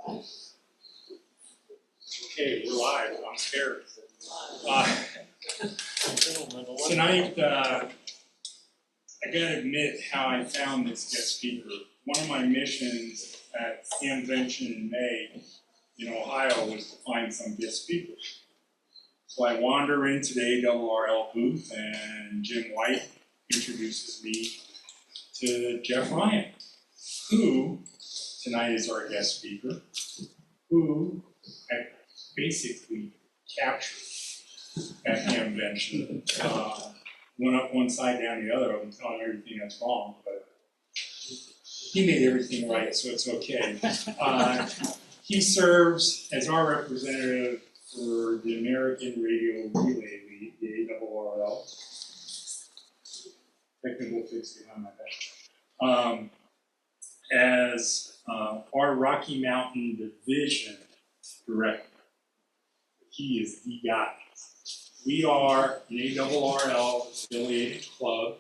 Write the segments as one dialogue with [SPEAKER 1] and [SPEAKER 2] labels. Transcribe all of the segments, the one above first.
[SPEAKER 1] Okay, we're live. I'm scared. Tonight, I gotta admit how I found this guest speaker. One of my missions at Hamvention in May in Ohio was to find some guest speakers. So I wander into the ARRL booth and Jim White introduces me to Jeff Ryan, who tonight is our guest speaker, who I basically captured at Hamvention. Went up one side, down the other, I'm telling everything that's wrong, but he made everything right, so it's okay. He serves as our representative for the American Radio Relay League, the ARRL. Technical fix behind my back. As our Rocky Mountain Division Director. He is the guy. We are an ARRL affiliated club,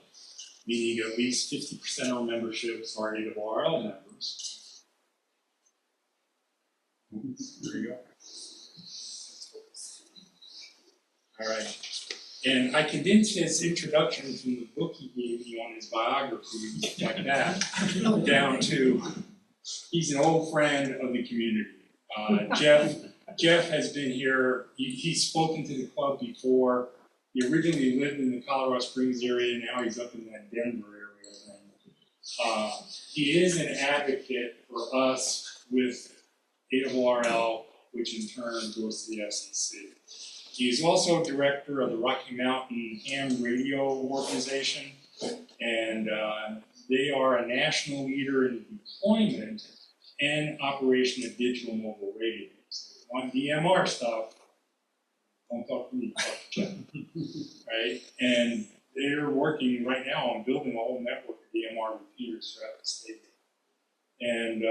[SPEAKER 1] meaning at least 50% of our memberships are ARRL members. There you go. All right. And I condensed his introduction from the book he gave me on his biography, like that, down to he's an old friend of the community. Jeff has been here. He's spoken to the club before. He originally lived in the Colorado Springs area, now he's up in that Denver area. He is an advocate for us with ARRL, which in turn goes to the FCC. He is also director of the Rocky Mountain Ham Radio Organization, and they are a national leader in deployment and operation of digital mobile radios. On DMR stuff, don't talk to me, talk to Jeff, right? And they're working right now on building a whole network of DMR repeaters throughout the state. And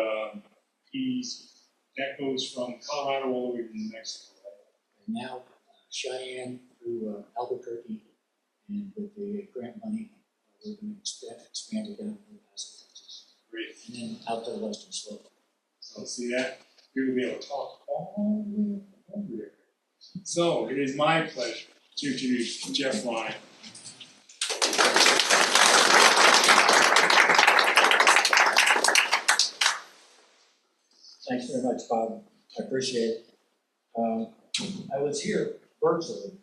[SPEAKER 1] that goes from Colorado all the way to New Mexico. Right?
[SPEAKER 2] And now Cheyenne through Albuquerque, and with the grant money, we're going to expand it down to Texas.
[SPEAKER 1] Great.
[SPEAKER 2] And then out to the western slope.
[SPEAKER 1] So see that? We will be able to talk all the way over there. So it is my pleasure to introduce Jeff Ryan.
[SPEAKER 2] Thanks very much, Bob. I appreciate it. I was here virtually.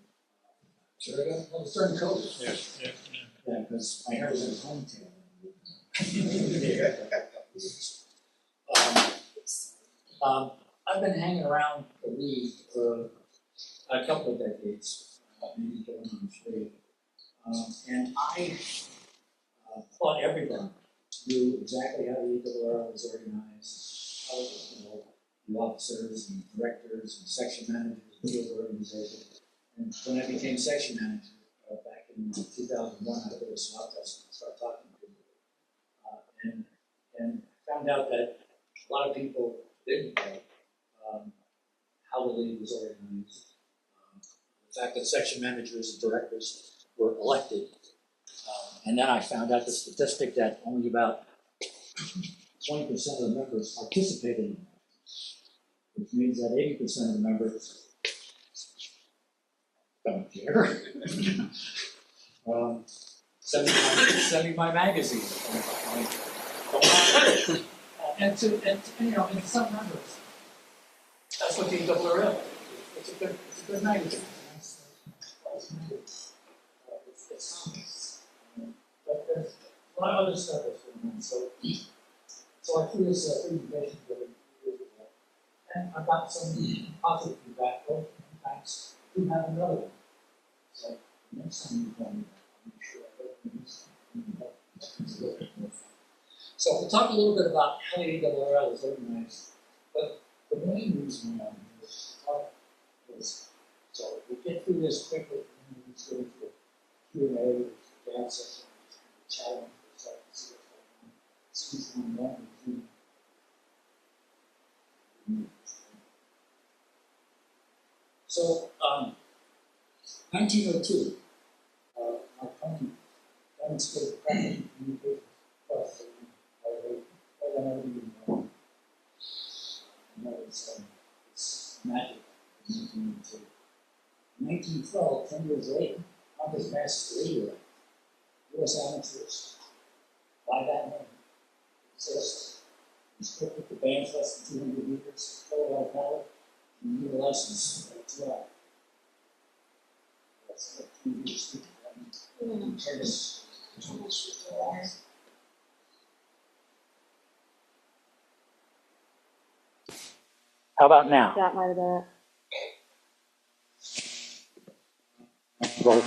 [SPEAKER 2] Sure, I was during COVID. Yeah, because my hair was in a ponytail. I've been hanging around the league for a couple of decades, maybe going on 3. And I thought everyone knew exactly how the ARRL was organized, how the officers and directors and section managers of the organization. And when I became section manager back in 2001, I did a swap test and started talking to people. And found out that a lot of people didn't know how the league was organized. The fact that section managers and directors were elected. And then I found out the statistic that only about 20% of the members participated in it, which means that 80% of the members don't care. Send me my magazine. And some members, that's what the ARRL is. It's a good magazine. But there's a lot of other stuff that's going on. So I threw this presentation together and I got some positive feedback. Well, thanks. We have another one. So next time you call me, I'm sure I will this time. So we'll talk a little bit about how the ARRL is organized. But the main reason why I'm here is to talk is, so we get through this quickly, and then we just go into the Q&A, the chat session, chatting, so see what's going on. So, 1902, my company demonstrated practical communication across the world. And that was it's magic. 1912, 10 years later, Congress passes the radio Act. U.S. amateurs fly that name. Exist. Restrict with the bands less than 200 meters, kilowatt of power, and you need a license to drive. That's what 2 years. Tennis. How about now?
[SPEAKER 3] That might have been it.
[SPEAKER 2] Well,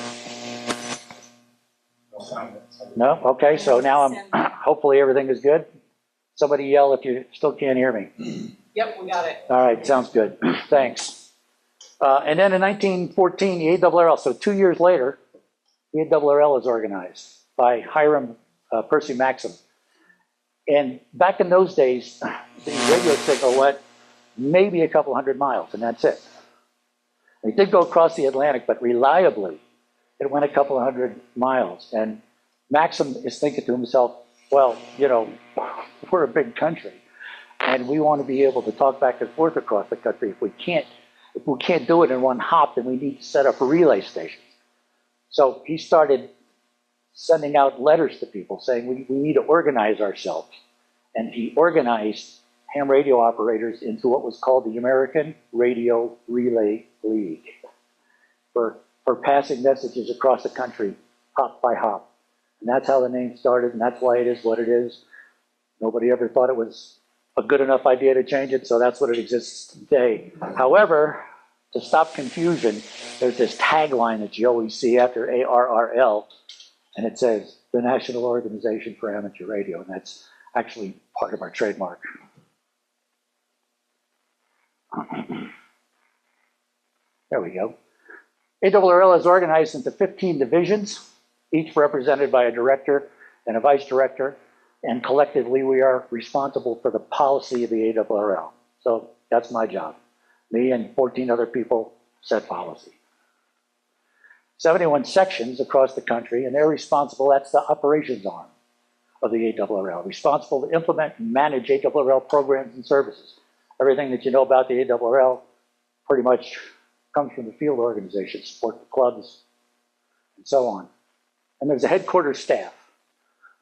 [SPEAKER 2] no? Okay, so now hopefully everything is good. Somebody yell if you still can't hear me.
[SPEAKER 3] Yep, we got it.
[SPEAKER 2] All right, sounds good. Thanks. And then in 1914, the ARRL, so 2 years later, the ARRL is organized by Hiram Percy Maxim. And back in those days, the radio signal went maybe a couple hundred miles, and that's it. It did go across the Atlantic, but reliably, it went a couple of hundred miles. And Maxim is thinking to himself, well, you know, we're a big country, and we want to be able to talk back and forth across the country. If we can't do it in one hop, then we need to set up relay stations. So he started sending out letters to people saying we need to organize ourselves. And he organized ham radio operators into what was called the American Radio Relay League for passing messages across the country, hop by hop. And that's how the name started, and that's why it is what it is. Nobody ever thought it was a good enough idea to change it, so that's what it exists today. However, to stop confusion, there's this tagline that you always see after ARRL, and it says, the National Organization for Amateur Radio, and that's actually part of our trademark. There we go. ARRL is organized into 15 divisions, each represented by a director and a vice director, and collectively we are responsible for the policy of the ARRL. So that's my job. Me and 14 other people set policy. 71 sections across the country, and they're responsible, that's the operations arm of the ARRL, responsible to implement and manage ARRL programs and services. Everything that you know about the ARRL pretty much comes from the field organization, support the clubs, and so on. And there's a headquarters staff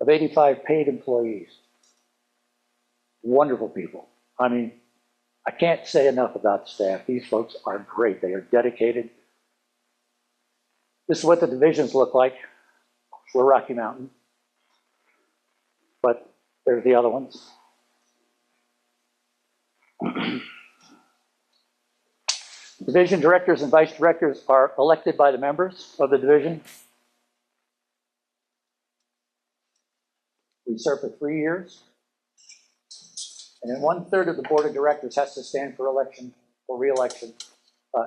[SPEAKER 2] of 85 paid employees. Wonderful people. I mean, I can't say enough about the staff. These folks are great. They are dedicated. This is what the divisions look like. We're Rocky Mountain. But there's the other ones. Division directors and vice directors are elected by the members of the division. We serve for 3 years. And then 1/3 of the board of directors has to stand for election or re-election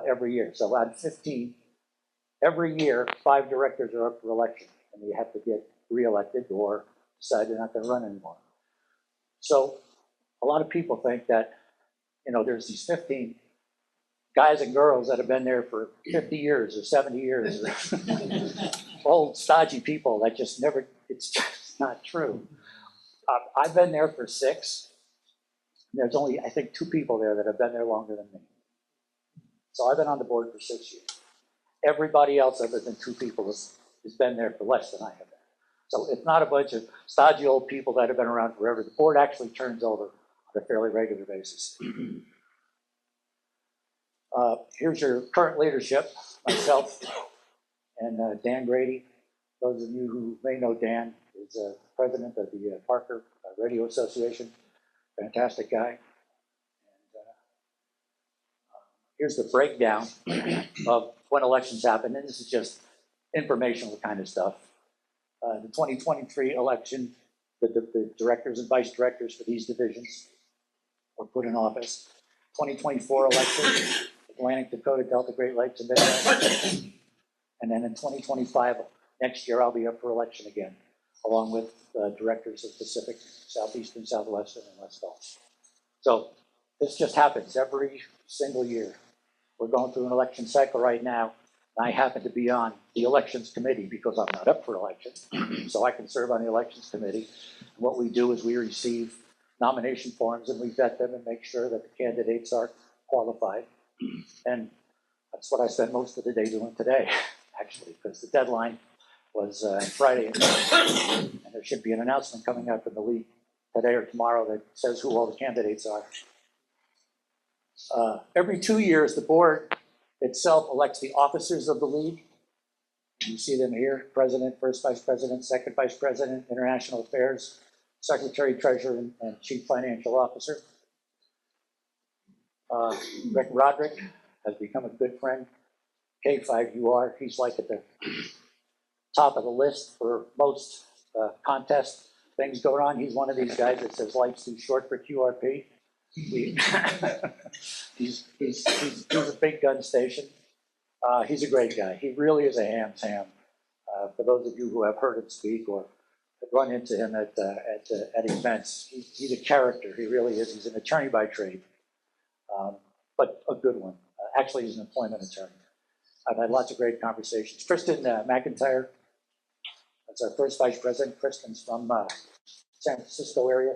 [SPEAKER 2] every year. So out of 15, every year, 5 directors are up for election. And you have to get re-elected or decide they're not going to run anymore. So a lot of people think that, you know, there's these 15 guys and girls that have been there for 50 years or 70 years. Old, stodgy people that just never, it's just not true. I've been there for 6. There's only, I think, 2 people there that have been there longer than me. So I've been on the board for 6 years. Everybody else other than 2 people has been there for less than I have been. So it's not a bunch of stodgy old people that have been around forever. The board actually turns over on a fairly regular basis. Here's your current leadership, myself and Dan Grady. Those of you who may know Dan is president of the Parker Radio Association. Fantastic guy. And here's the breakdown of when elections happen, and this is just informational kind of stuff. The 2023 election, the directors and vice directors for these divisions were put in office. 2024 election, Atlantic, Dakota, Delta, Great Lakes, and Midwest. And then in 2025, next year, I'll be up for election again, along with directors of Pacific, Southeastern, Southwestern, and West Gulf. So this just happens every single year. We're going through an election cycle right now. And I happen to be on the elections committee because I'm not up for election. So I can serve on the elections committee. And what we do is we receive
[SPEAKER 3] nomination forms, and we vet them and make sure that the candidates are qualified. And that's what I spent most of the day doing today, actually, because the deadline was Friday, and there should be an announcement coming out from the league today or tomorrow that says who all the candidates are. Every 2 years, the board itself elects the officers of the league. You see them here: president, first vice president, second vice president, international affairs, secretary, treasurer, and chief financial officer. Rick Roderick has become a good friend. K5UR, he's like at the top of the list for most contest things going on. He's one of these guys that says life's too short for QRP. He's a big gun station. He's a great guy. He really is a ham's ham. For those of you who have heard him speak or have run into him at events, he's a character. He really is. He's an attorney by trade, but a good one. Actually, he's an employment attorney. I've had lots of great conversations. Kristen McIntyre, that's our first vice president. Kristen's from San Francisco area.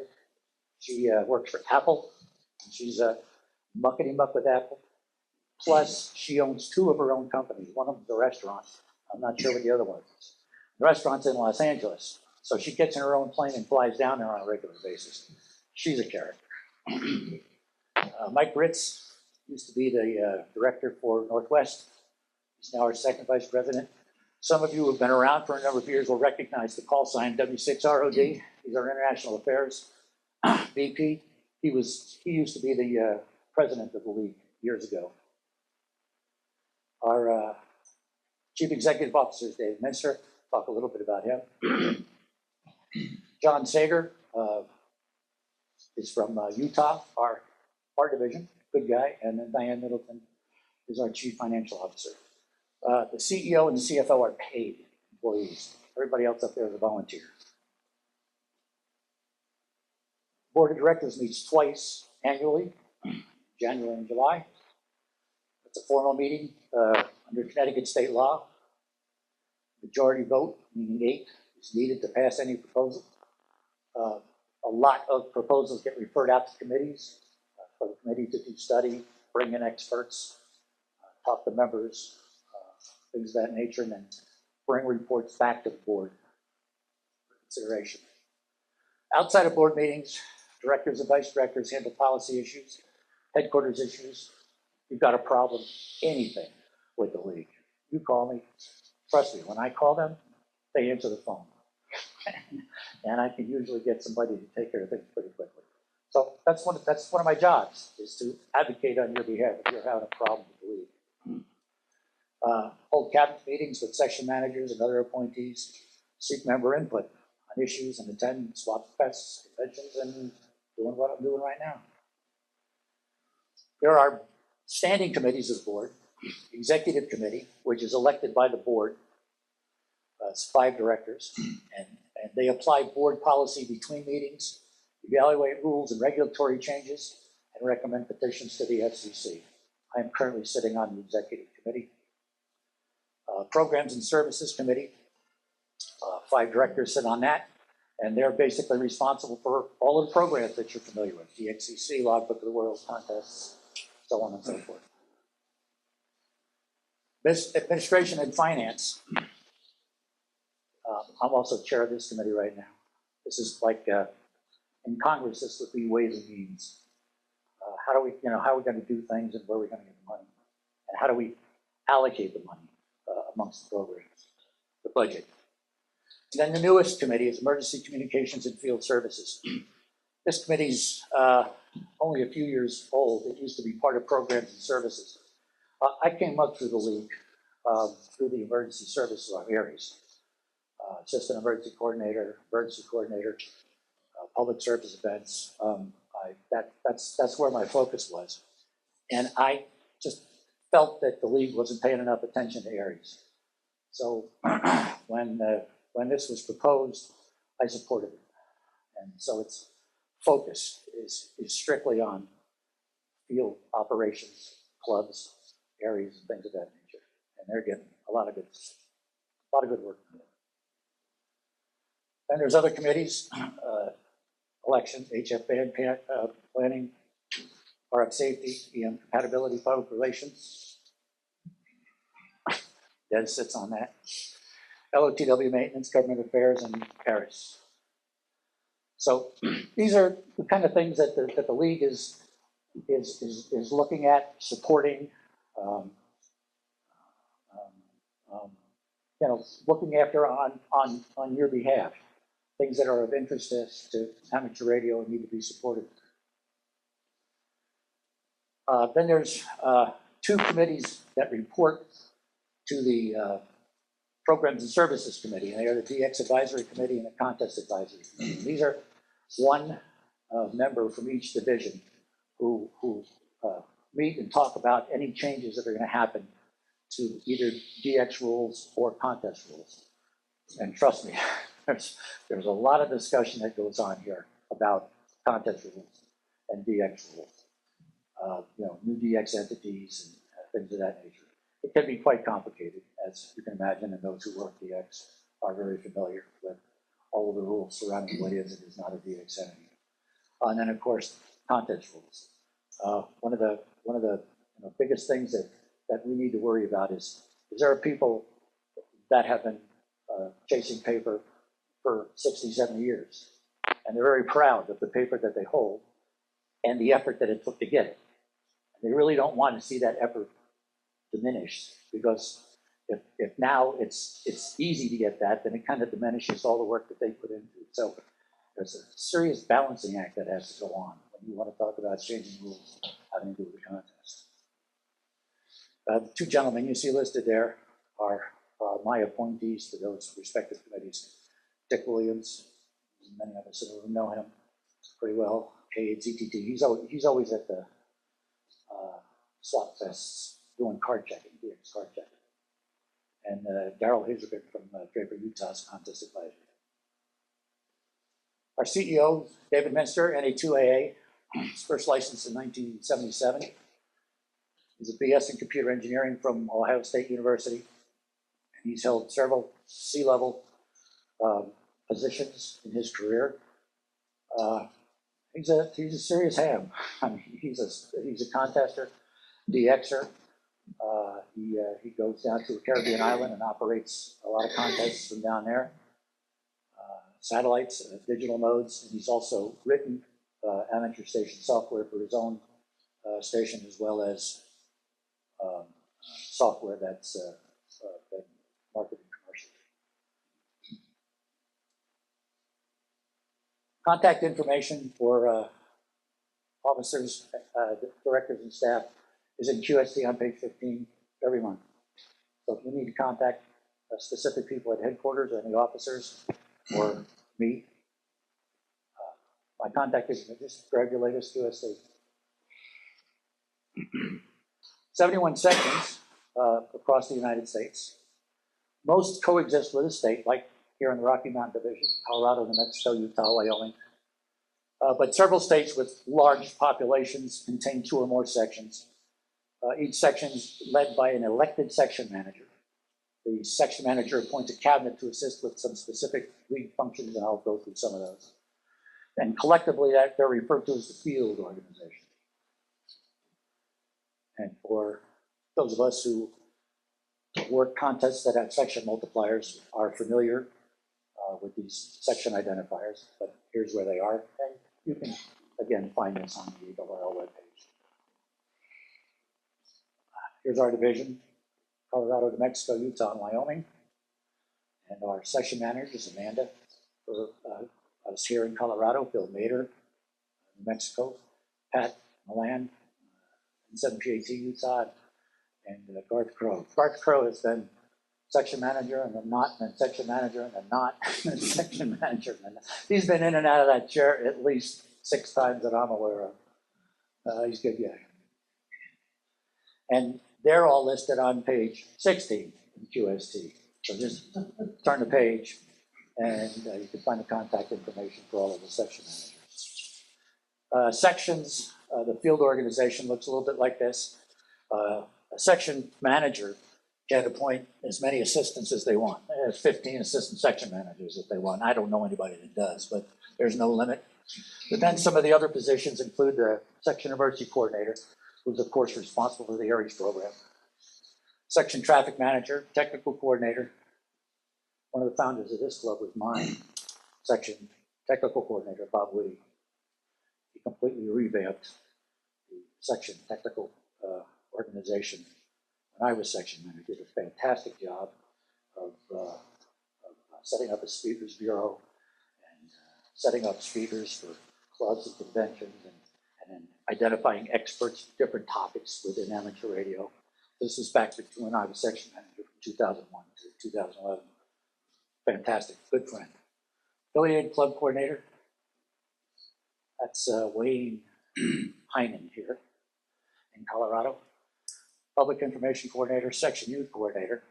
[SPEAKER 3] She works for Apple. She's muckety-muck with Apple. Plus, she owns 2 of her own companies. One of them's a restaurant. I'm not sure what the other one is. The restaurant's in Los Angeles. So she gets in her own plane and flies down there on a regular basis. She's a character. Mike Ritz used to be the director for Northwest. He's now our second vice president. Some of you who have been around for a number of years will recognize the call sign W0TLM. He's our international affairs VP. He used to be the president of the league years ago. Our chief executive officer is Dave Minster. Talk a little bit about him. John Sager is from Utah, our division, good guy. And then Diane Middleton is our chief financial officer. The CEO and the CFO are paid employees. Everybody else up there is a volunteer. Board of Directors meets twice annually, January and July. It's a formal meeting under Connecticut state law. Majority vote, meaning 8, is needed to pass any proposal. A lot of proposals get referred out to committees for the committee to do study, bring in experts, talk to members, things of that nature, and then bring reports back to the board for consideration. Outside of board meetings, directors and vice directors handle policy issues, headquarters issues. If you've got a problem, anything with the league, you call me. Trust me, when I call them, they answer the phone. And I can usually get somebody to take care of things pretty quickly. So that's one of my jobs, is to advocate on your behalf if you're having a problem with the league. Hold cabinet meetings with section managers and other appointees, seek member input on issues, and attend swap fests, conventions, and doing what I'm doing right now. There are standing committees of the board, executive committee, which is elected by the board. It's 5 directors, and they apply board policy between meetings, evaluate rules and regulatory changes, and recommend petitions to the FCC. I am currently sitting on the executive committee. Programs and Services Committee, 5 directors sit on that, and they're basically responsible for all of the programs that you're familiar with: DXCC, Logbook of the World, contests, so on and so forth. Administration and Finance. I'm also chair of this committee right now. This is like in Congress, this would be Ways and Means. How are we going to do things, and where are we going to get the money, and how do we allocate the money amongst the programs, the budget. And then the newest committee is Emergency Communications and Field Services. This committee's only a few years old. It used to be part of Programs and Services. I came up through the league, through the emergency services areas. Assistant emergency coordinator, public service events. That's where my focus was. And I just felt that the league wasn't paying enough attention to Aries. So when this was proposed, I supported it. And so its focus is strictly on field operations, clubs, areas, and things of that nature. And they're getting a lot of good work from it. Then there's other committees. election, HF band planning, RF safety, EM compatibility, public relations. Des sits on that. LOTW maintenance, government affairs, and Paris. So these are the kind of things that the league is looking at, supporting, looking after on your behalf. Things that are of interest to amateur radio and need to be supported. Then there's two committees that report to the Programs and Services Committee, and they are the DX Advisory Committee and the Contest Advisory Committee. These are one member from each division who meet and talk about any changes that are going to happen to either DX rules or contest rules. And trust me, there's a lot of discussion that goes on here about contest rules and DX rules. New DX entities and things of that nature. It can be quite complicated, as you can imagine, and those who work DX are very familiar with all of the rules surrounding what is and is not a DX entity. And then, of course, contest rules. One of the biggest things that we need to worry about is there are people that have been chasing paper for 60, 70 years, and they're very proud of the paper that they hold and the effort that it took to get it. And they really don't want to see that effort diminished, because if now it's easy to get that, then it kind of diminishes all the work that they put into it. So there's a serious balancing act that has to go on when you want to talk about changing rules having to do with the contest. The two gentlemen you see listed there are my appointees to those respective committees. Dick Williams, many of us in the room know him pretty well. KAZTT, he's always at the slot fests doing card checking, DX card checking. And Daryl Hazelgood from Draper, Utah's contest advisory. Our CEO, David Minster, NA2AA, his first license in 1977. He's a BS in computer engineering from Ohio State University. And he's held several C-level positions in his career. He's a serious ham. I mean, he's a contester, DXer. He goes down to a Caribbean island and operates a lot of contests from down there. Satellites, digital modes, and he's also written amateur station software for his own station, as well as software that's been marketed commercially. Contact information for officers, directors, and staff is in QST on page 15 every month. So if you need to contact specific people at headquarters or any officers or me, my contact is just grab your latest QST. 71 sections across the United States. Most coexist with the state, like here in the Rocky Mountain Division, Colorado, New Mexico, Utah, Wyoming. But several states with large populations contain 2 or more sections. Each section is led by an elected section manager. The section manager appoints a cabinet to assist with some specific league functions, and I'll go through some of those. And collectively, they're referred to as the field organization. And for those of us who work contests that have section multipliers are familiar with these section identifiers, but here's where they are. And you can, again, find this on the ARRL webpage. Here's our division: Colorado, New Mexico, Utah, and Wyoming. And our section manager is Amanda. For us here in Colorado, Bill Mader, New Mexico, Pat Milan, in 7PAT, Utah, and Garth Crow. Garth Crow has been section manager and then not, and then section manager and then not, and then section manager. And then he's been in and out of that chair at least 6 times that I'm aware of. He's a good guy. And they're all listed on page 16 in QST. So just turn the page and you can find the contact information for all of the section managers. Sections, the field organization looks a little bit like this. A section manager can appoint as many assistants as they want. They have 15 assistant section managers if they want. I don't know anybody that does, but there's no limit. But then some of the other positions include the section emergency coordinator, who's of course responsible for the ARRL program, section traffic manager, technical coordinator. One of the founders of this club was mine, section technical coordinator, Bob Whitty. He completely revamped the section technical organization when I was section manager. Did a fantastic job of setting up a speakers bureau and setting up speakers for clubs and conventions and then identifying experts for different topics within amateur radio. This was back when I was section manager from 2001 to 2011. Fantastic, good friend. Affiliated club coordinator, that's Wayne Heinen here in Colorado. Public information coordinator, section youth coordinator,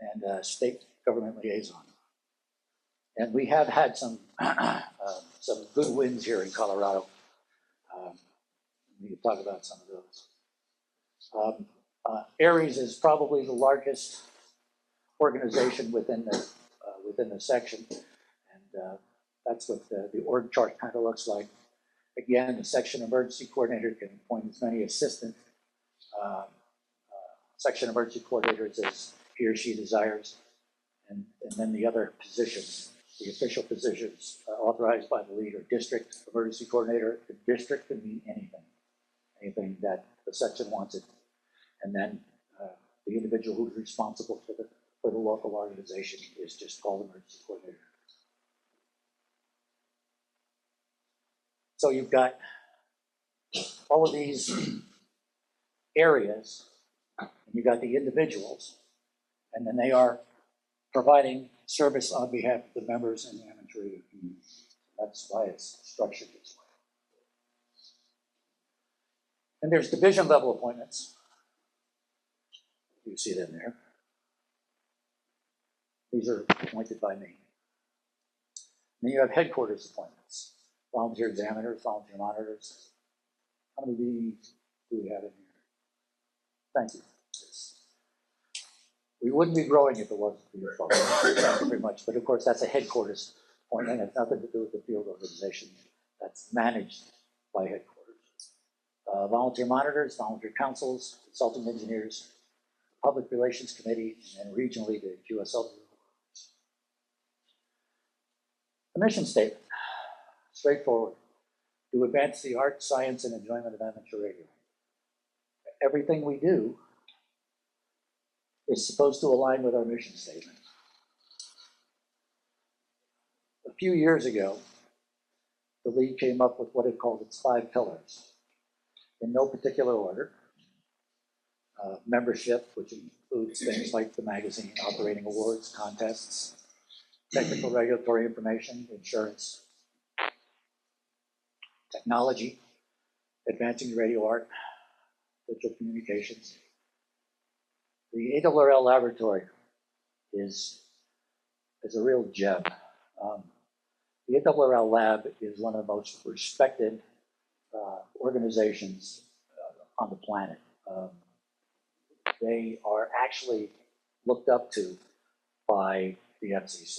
[SPEAKER 3] and state government liaison. And we have had some good wins here in Colorado. We can talk about some of those. ARRL is probably the largest organization within the section, and that's what the org chart kind of looks like. Again, the section emergency coordinator can appoint as many assistant section emergency coordinators as he or she desires, and then the other positions, the official positions authorized by the leader. District emergency coordinator. The district can mean anything that the section wants it, and then the individual who's responsible for the local organization is just called emergency coordinator. So you've got all of these areas, and you've got the individuals, and then they are providing service on behalf of the members in the amateur radio community. That's why it's structured this way. And there's division level appointments. You see them there. These are appointed by me. And then you have headquarters appointments. Volunteer examiners, volunteer monitors. How many do we have in here? Thank you. We wouldn't be growing if it wasn't for your folks. Thank you very much. But of course, that's a headquarters appointment. It has nothing to do with the field organization. That's managed by headquarters. Volunteer monitors, volunteer councils, consulting engineers, public relations committee, and then regionally the QSL. The mission statement, straightforward. To advance the art, science, and enjoyment of amateur radio. Everything we do is supposed to align with our mission statement. A few years ago, the league came up with what it called its 5 pillars, in no particular order. Membership, which includes things like the magazine, operating awards, contests, technical regulatory information, insurance, technology, advancing radio art, digital communications. The ARRL laboratory is a real gem. The ARRL lab is one of the most respected organizations on the planet. They are actually looked up to by the FCC.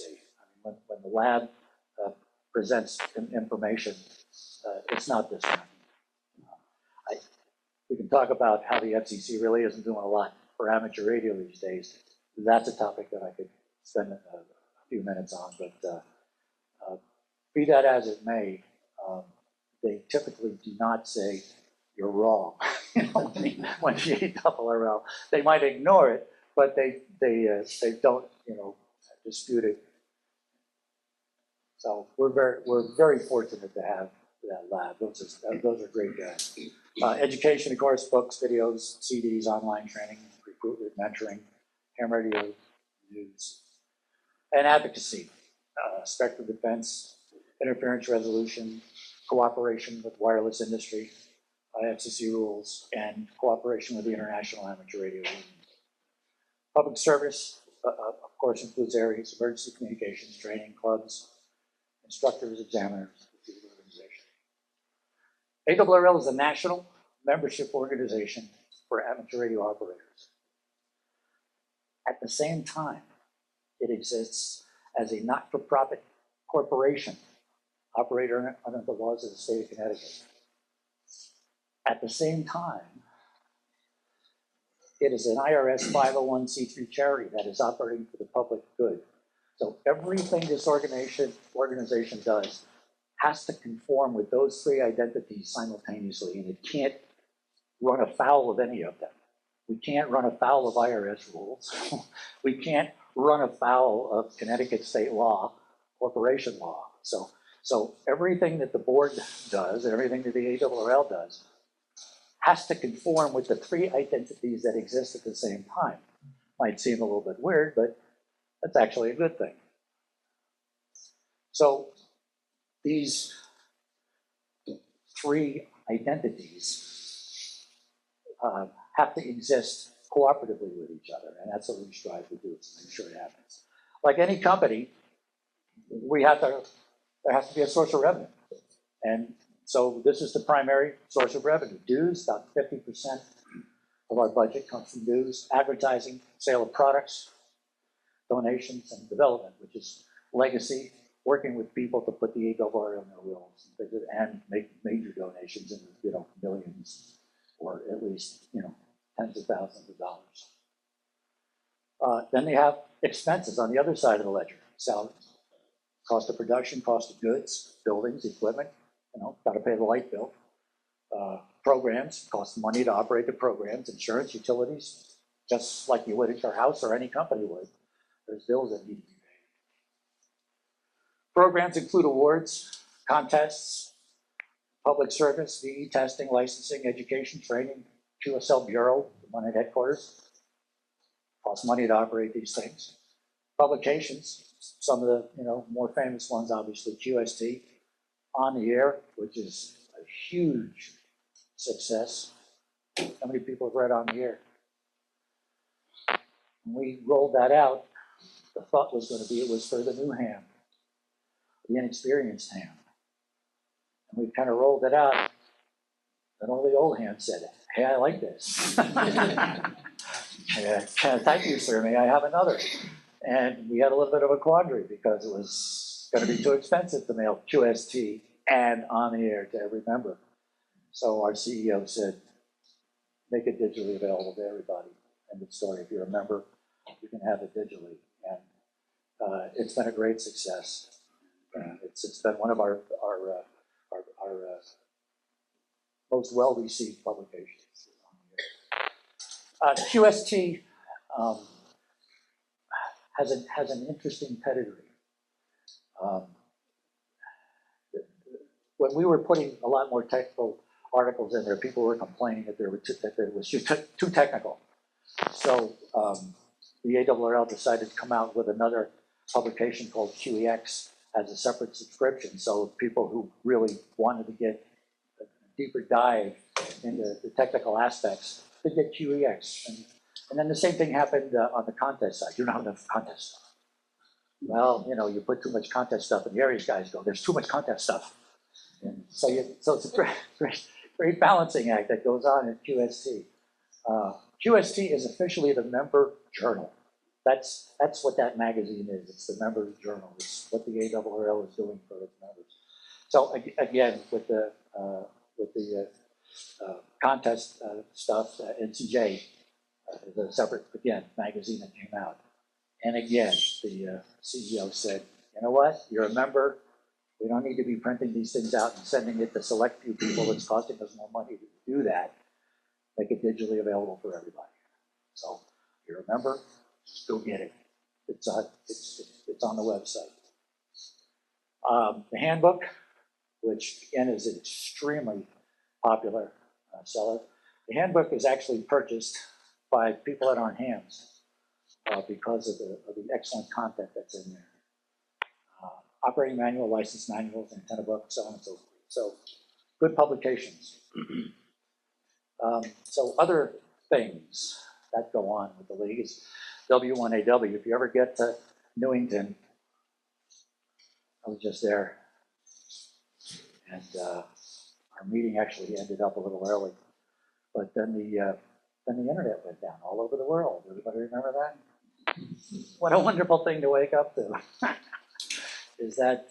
[SPEAKER 3] I mean, when the lab presents information, it's not this one. We can talk about how the FCC really isn't doing a lot for amateur radio these days. That's a topic that I could spend a few minutes on, but be that as it may, they typically do not say you're wrong. When the ARRL, they might ignore it, but they don't dispute it. So we're very fortunate to have that lab. Those are great guys. Education, of course, books, videos, CDs, online training, recruitment, mentoring, ham radio, news, and advocacy, spectrum defense, interference resolution, cooperation with wireless industry, FCC rules, and cooperation with the International Amateur Radio Union. Public service, of course, includes areas of emergency communications, training, clubs, instructors, examiners, the field organization. ARRL is a national membership organization for amateur radio operators. At the same time, it exists as a not-for-profit corporation operate under the laws of the state of Connecticut. At the same time, it is an IRS 501c3 charity that is operating for the public good. So everything this organization does has to conform with those three identities simultaneously, and it can't run afoul of any of them. We can't run afoul of IRS rules. We can't run afoul of Connecticut state law, corporation law. So everything that the board does, everything that the ARRL does, has to conform with the three identities that exist at the same time. Might seem a little bit weird, but that's actually a good thing. So these three identities have to exist cooperatively with each other, and that's what we strive to do, is to make sure it happens. Like any company, there has to be a source of revenue. And so this is the primary source of revenue. Dues, about 50% of our budget comes from dues, advertising, sale of products, donations, and development, which is legacy, working with people to put the ARRL in their wills and make major donations in millions, or at least tens of thousands of dollars. Then they have expenses on the other side of the ledger: salaries, cost of production, cost of goods, buildings, equipment. Got to pay the light bill. Programs, cost money to operate the programs, insurance, utilities, just like you would at your house or any company would. There's bills that need to be paid. Programs include awards, contests, public service, VE testing, licensing, education, training, QSL Bureau, the one at headquarters. Costs money to operate these things. Publications, some of the more famous ones, obviously, QST, On the Air, which is a huge success. How many people have read On the Air? When we rolled that out, the thought was going to be it was for the new ham, the inexperienced ham. And we kind of rolled it out, and all the old hams said, "Hey, I like this." Yeah, thank you, sir. May I have another? And we had a little bit of a quandary because it was going to be too expensive to mail QST and On the Air to every member. So our CEO said, make it digitally available to everybody. End of story. If you're a member, you can have it digitally. And it's been a great success. It's been one of our most well-received publications. QST has an interesting pedigree. When we were putting a lot more technical articles in there, people were complaining that it was too technical. So the ARRL decided to come out with another publication called QEX as a separate subscription. So people who really wanted to get a deeper dive into the technical aspects could get QEX. And then the same thing happened on the contest side. You don't have enough contest stuff. Well, you put too much contest stuff, and the areas guys go, there's too much contest stuff. And so it's a great balancing act that goes on in QST. QST is officially the member journal. That's what that magazine is. It's the member journal. It's what the ARRL is doing for its members. So again, with the contest stuff, NCJ is a separate, again, magazine that came out. And again, the CEO said, you know what, you're a member. We don't need to be printing these things out and sending it to select few people. It's costing us more money to do that. Make it digitally available for everybody. So if you're a member, go get it. It's on the website. The handbook, which again is an extremely popular seller. The handbook is actually purchased by people that aren't hams because of the excellent content that's in there. Operating manual, license manuals, antenna book, so on and so forth. So good publications. So other things that go on with the league is W1AW. If you ever get to Newington, I was just there, and our meeting actually ended up a little early. But then the internet went down all over the world. Everybody remember that? What a wonderful thing to wake up to. Is that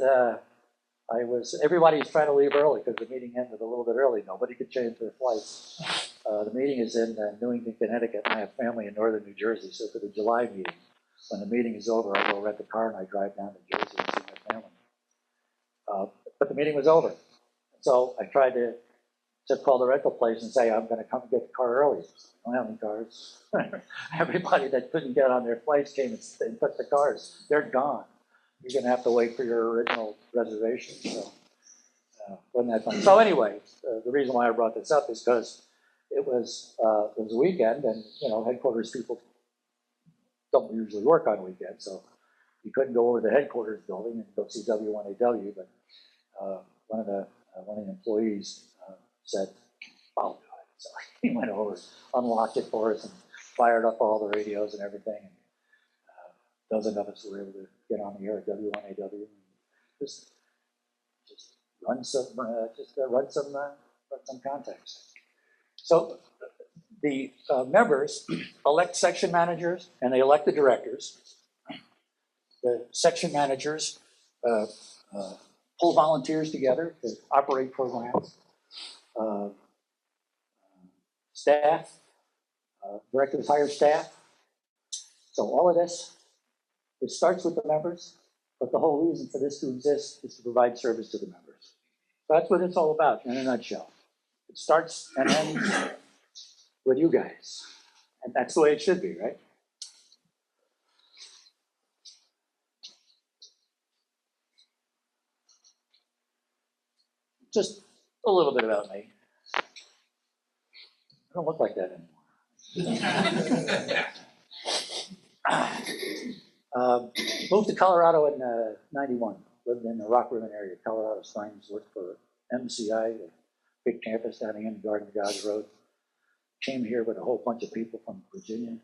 [SPEAKER 3] everybody's trying to leave early because the meeting ended a little bit early. Nobody could change their flights. The meeting is in Newington, Connecticut, and I have family in northern New Jersey, so for the July meeting, when the meeting is over, I go rent the car and I drive down to Jersey and see my family. But the meeting was over. So I tried to call the rental place and say, I'm going to come and get the car early. I don't have any cars. Everybody that couldn't get on their flights came and took the cars. They're gone. You're going to have to wait for your original reservation. So wasn't that fun? So anyway, the reason why I brought this up is because it was a weekend, and headquarters people don't usually work on weekends, so you couldn't go over to the headquarters building and go see W1AW. But one of the employees said, "I'll do it." So he went over, unlocked it for us, and fired up all the radios and everything. And dozen of us were able to get on the air at W1AW and just run some contacts. So the members elect section managers and they elect the directors. The section managers pull volunteers together to operate programs. Staff, directors hire staff. So all of this, it starts with the members, but the whole reason for this to exist is to provide service to the members. So that's what it's all about in a nutshell. It starts and ends with you guys. And that's the way it should be, right? Just a little bit about me. I don't look like that anymore. Moved to Colorado in '91. Lived in the Rock River area, Colorado Springs. Worked for MCI, a big campus down in Garden of God's Road. Came here with a whole bunch of people from Virginia.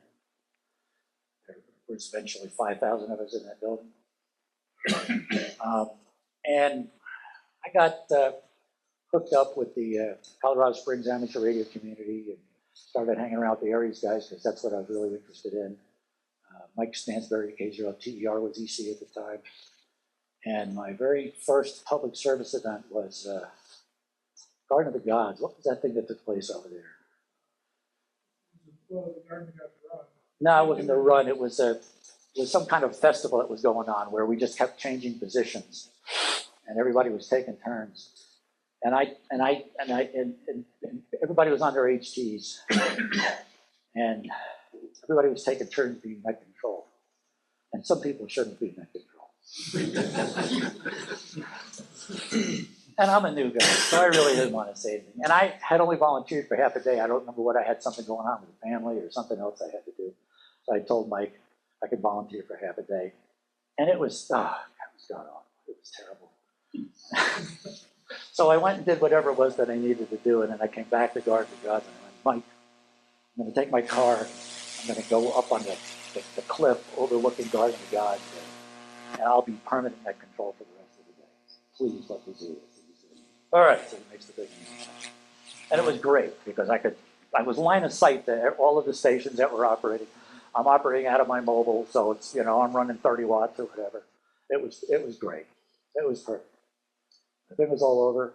[SPEAKER 3] There was eventually 5,000 of us in that building. And I got hooked up with the Colorado Springs amateur radio community and started hanging around with the Aries guys because that's what I was really interested in. Mike Stansberry, K0TER was EC at the time. And my very first public service event was Garden of the Gods. What was that thing that took place over there?
[SPEAKER 4] Well, the Garden of God's Run.
[SPEAKER 3] No, it wasn't a run. It was some kind of festival that was going on where we just kept changing positions, and everybody was taking turns. And everybody was on their HTs, and everybody was taking turns being net control. And some people shouldn't be net control. And I'm a new guy, so I really didn't want to say anything. And I had only volunteered for half a day. I don't remember what I had something going on with the family or something else I had to do. So I told Mike I could volunteer for half a day. And it was god awful. It was terrible. So I went and did whatever it was that I needed to do, and then I came back to Garden of God, and I went, Mike, I'm going to take my car, I'm going to go up on the cliff overlooking Garden of God, and I'll be permanent net control for the rest of the day. Please let me do this. All right, so he makes the big announcement. And it was great, because I was line of sight to all of the stations that were operating. I'm operating out of my mobile, so it's, I'm running 30 watts or whatever. It was great. It was perfect. The thing was all over.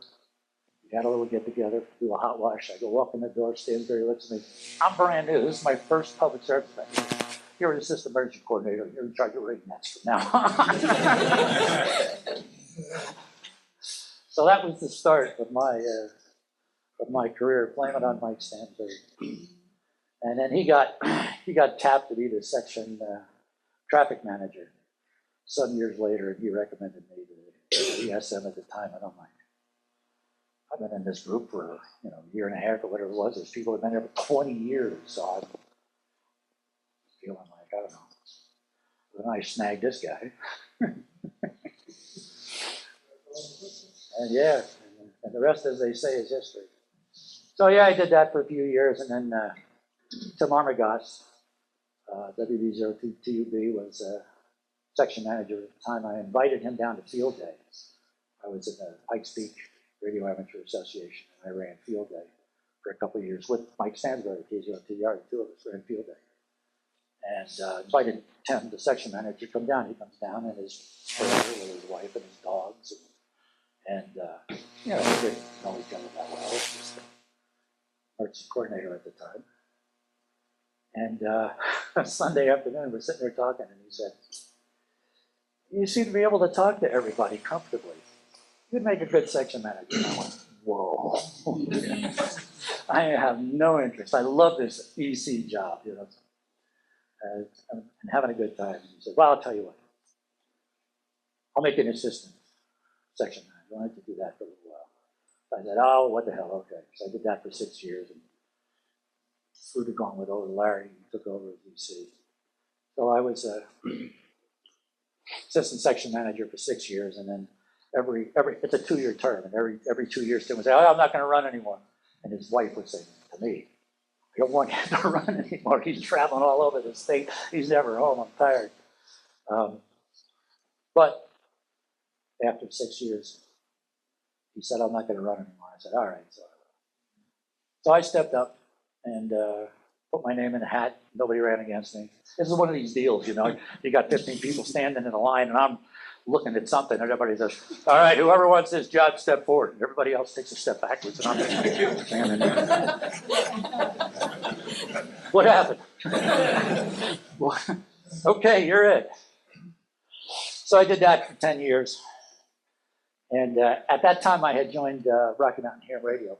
[SPEAKER 3] We had a little get together, do a hot wash. I go walk in the door, Stansberry looks at me. I'm brand new. This is my first public service event. You're the assistant emergency coordinator. You're in charge of radio nets from now on. So that was the start of my career, blaming on Mike Stansberry. And then he got tapped to be the section traffic manager some years later, and he recommended me to the ESM at the time. And I'm like, I've been in this group for a year and a half or whatever it was. There's people who've been there for 20 years, so I'm feeling like, I don't know. Then I snagged this guy. And yeah, and the rest, as they say, is history. So yeah, I did that for a few years, and then Tim Armagost, W0TLM was section manager at the time. I invited him down to field day. I was in the Pikes Peak Radio Amateur Association, and I ran field day for a couple of years with Mike Stansberry, K0TER, the two of us ran field day. And invited Tim, the section manager, to come down. He comes down, and his with his wife and his dogs. And, you know, we didn't know each other that well. I was just the merchant coordinator at the time. And Sunday afternoon, we're sitting there talking, and he said, "You seem to be able to talk to everybody comfortably. You'd make a good section manager." And I went, whoa. I have no interest. I love this EC job, you know. I'm having a good time. And he said, "Well, I'll tell you what. I'll make you an assistant section manager. I wanted to do that for a little while." I said, "Oh, what the hell, okay." So I did that for 6 years and threw the gauntlet over to Larry, and took over as EC. So I was assistant section manager for 6 years, and then every it's a 2-year term, and every 2 years Tim would say, "Oh, I'm not going to run anymore," and his wife would say to me, "I don't want him to run anymore. He's traveling all over the state. He's never home. I'm tired." But after 6 years, he said, "I'm not going to run anymore." I said, "All right." So I stepped up and put my name in the hat. Nobody ran against me. This is one of these deals, you know. You got 15 people standing in a line, and I'm looking at something, and everybody says, "All right, whoever wants this job, step forward." And everybody else takes a step backwards, and I'm just standing there. What happened? Well, okay, you're it. So I did that for 10 years. And at that time, I had joined Rocky Mountain Ham Radio,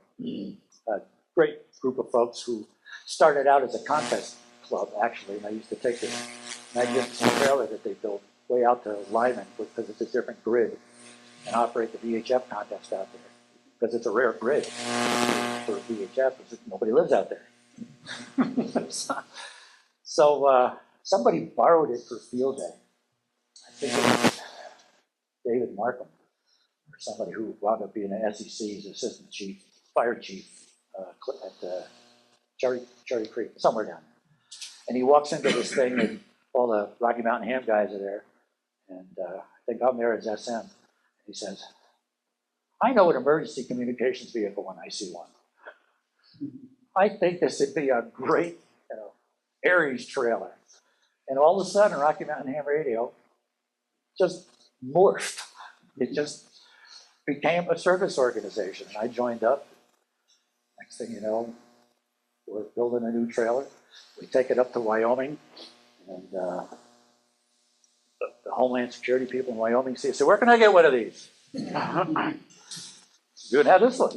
[SPEAKER 3] a great group of folks who started out as a contest club, actually. And I used to take this magnificent trailer that they built way out to Lyman because it's a different grid and operate the VHF contest out there because it's a rare grid for VHF because nobody lives out there. So somebody borrowed it for field day. I think it was David Markham, or somebody who wound up being an SEC's assistant chief, fire chief at Cherry Creek, somewhere down there. And he walks into this thing, and all the Rocky Mountain Ham guys are there, and I think I'm there as SM. And he says, "I know an emergency communications vehicle when I see one. I think this would be a great, you know, Aries trailer." And all of a sudden, Rocky Mountain Ham Radio just morphed. It just became a service organization. And I joined up. Next thing you know, we're building a new trailer. We take it up to Wyoming, and the Homeland Security people in Wyoming say, "So where can I get one of these?" "You would have this one."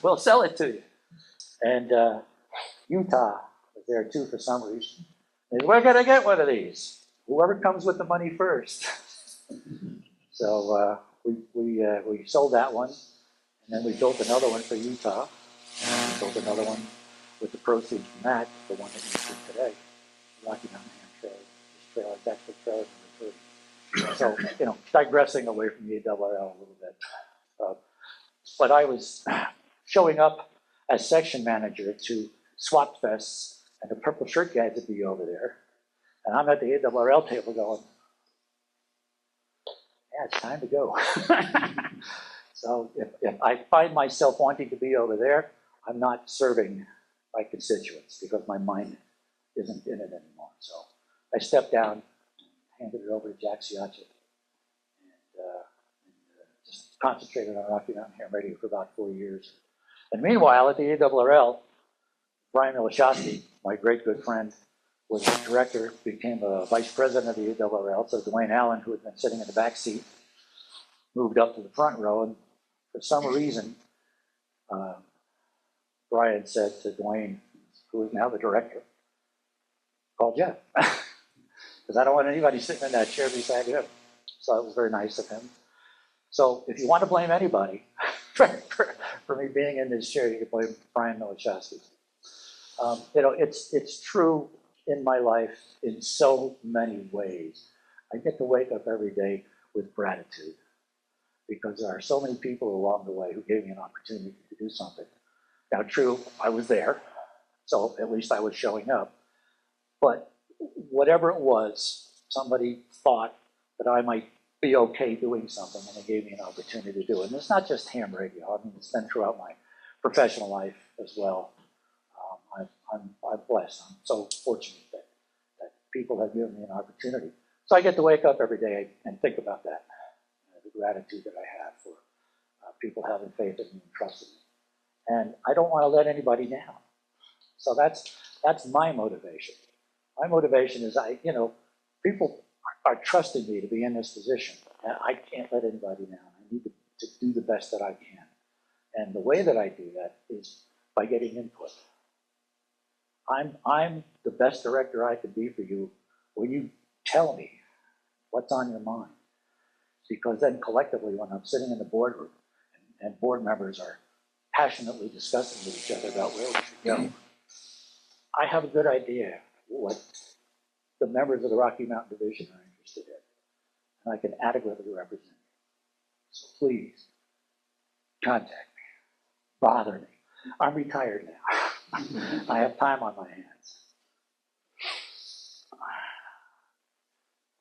[SPEAKER 3] "We'll sell it to you." And Utah was there too for some reason. They said, "Where can I get one of these?" "Whoever comes with the money first." So we sold that one, and then we built another one for Utah, and we built another one with the proceeds from that, the one that you see today, the Rocky Mountain Ham trailer. This trailer is actually trailer number 30. So, you know, digressing away from the ARRL a little bit. But I was showing up as section manager to swap fests, and the purple shirt guys would be over there. And I'm at the ARRL table going, "Yeah, it's time to go." So if I find myself wanting to be over there, I'm not serving my constituents because my mind isn't in it anymore. So I stepped down, handed it over to Jack Siacha, and just concentrated on Rocky Mountain Ham Radio for about 4 years. And meanwhile, at the ARRL, Brian Milashowski, my great good friend, was the director, became a vice president of the ARRL. So Dwayne Allen, who had been sitting in the back seat, moved up to the front row. And for some reason, Brian said to Dwayne, who is now the director, "Call Jeff." Because I don't want anybody sitting in that chair beside him. So it was very nice of him. So if you want to blame anybody for me being in this chair, you can blame Brian Milashowski. You know, it's true in my life in so many ways. I get to wake up every day with gratitude because there are so many people along the way who gave me an opportunity to do something. Now, true, I was there, so at least I was showing up. But whatever it was, somebody thought that I might be okay doing something, and they gave me an opportunity to do it. And it's not just ham radio. I mean, it's been throughout my professional life as well. I'm blessed. I'm so fortunate that people have given me an opportunity. So I get to wake up every day and think about that. the gratitude that I have for people having faith in me and trusting me. And I don't want to let anybody down. So that's my motivation. My motivation is people are trusting me to be in this position, and I can't let anybody down. I need to do the best that I can. And the way that I do that is by getting input. I'm the best director I could be for you when you tell me what's on your mind. Because then collectively, when I'm sitting in the boardroom and board members are passionately discussing with each other about where we should go, I have a good idea what the members of the Rocky Mountain Division are interested in, and I can adequately represent you. So please, contact me, bother me. I'm retired now. I have time on my hands.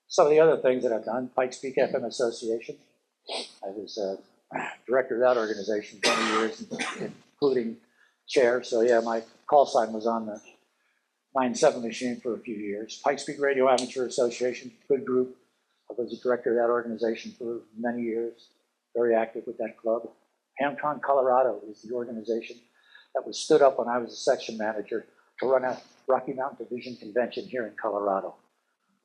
[SPEAKER 3] Some of the other things that I've done, Pikes Peak FM Association. I was director of that organization 20 years, including chair. So yeah, my call sign was on the 9-7 machine for a few years. Pikes Peak Radio Amateur Association, good group. I was the director of that organization for many years, very active with that club. HamCon Colorado is the organization that was stood up when I was a section manager to run a Rocky Mountain Division convention here in Colorado.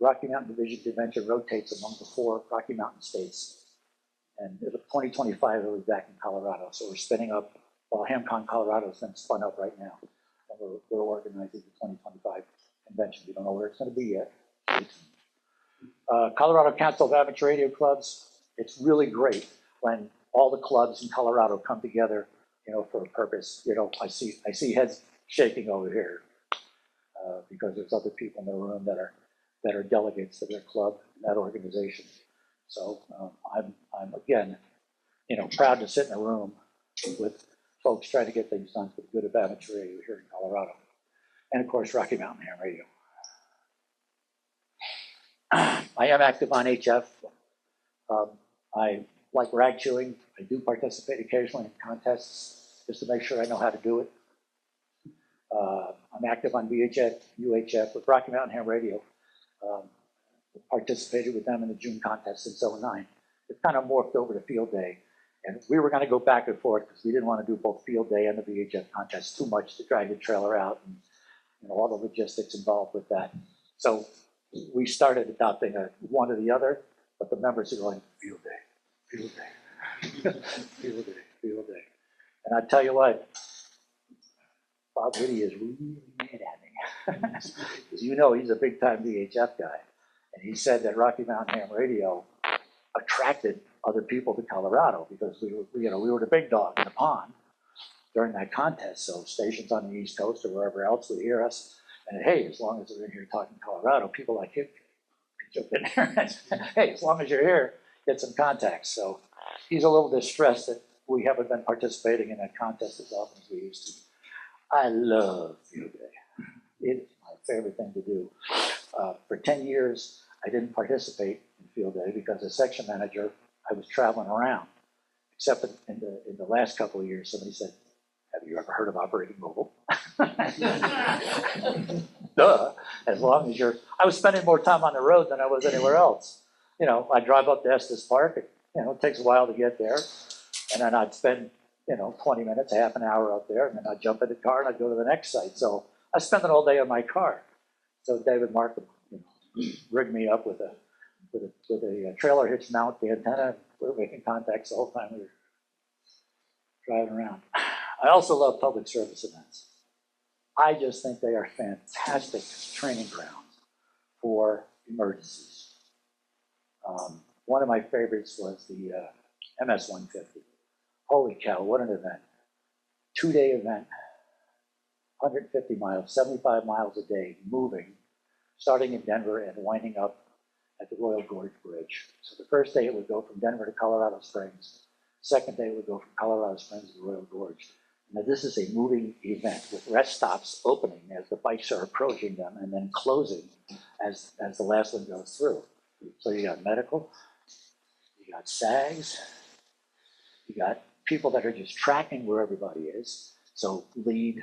[SPEAKER 3] Rocky Mountain Division convention rotates among the 4 Rocky Mountain states. And in 2025, it'll be back in Colorado. So we're spinning up, well, HamCon Colorado has been spun up right now. And we're organizing the 2025 convention. We don't know where it's going to be yet. Colorado Council of Amateur Radio Clubs. It's really great when all the clubs in Colorado come together, for a purpose. I see heads shaking over here because there's other people in the room that are delegates to their club, that organization. So I'm again, proud to sit in a room with folks trying to get things done for the good of amateur radio here in Colorado. And of course, Rocky Mountain Ham Radio. I am active on HF. I like rag chewing. I do participate occasionally in contests just to make sure I know how to do it. I'm active on VHF, UHF with Rocky Mountain Ham Radio. Participated with them in the June contest since '09. It kind of morphed over to Field Day. And we were going to go back and forth because we didn't want to do both Field Day and the VHF contest too much to drag the trailer out and all the logistics involved with that. So we started adopting one or the other, but the members are going, Field Day, Field Day, Field Day, Field Day. And I tell you what, Bob Whitty is really mad at me. Because he's a big-time VHF guy. And he said that Rocky Mountain Ham Radio attracted other people to Colorado because we were the big dog in the pond during that contest. So stations on the East Coast or wherever else would hear us. And hey, as long as they're in here talking Colorado, people like him can jump in there. Hey, as long as you're here, get some contacts. So he's a little distressed that we haven't been participating in that contest as often as we used to. I love Field Day. It's my favorite thing to do. For 10 years, I didn't participate in Field Day because as section manager, I was traveling around. Except in the last couple of years, somebody said, have you ever heard of operating mobile? Duh. As long as I was spending more time on the road than I was anywhere else. I drive up to Estes Park. It takes a while to get there. And then I'd spend, 20 minutes, half an hour up there. And then I'd jump in the car and I'd go to the next site. So I spent it all day in my car. So David Markham, rigged me up with a trailer hitch mount, the antenna. And we were making contacts the whole time we were driving around. I also love public service events. I just think they are fantastic training grounds for emergencies. One of my favorites was the MS-150. Holy cow, what an event. 2-day event, 150 miles, 75 miles a day, moving, starting in Denver and winding up at the Royal Gorge Bridge. So the first day it would go from Denver to Colorado Springs. Second day it would go from Colorado Springs to Royal Gorge. Now this is a moving event with rest stops opening as the bikes are approaching them and then closing as the last one goes through. So you got medical, you got SAGs, you got people that are just tracking where everybody is. So lead,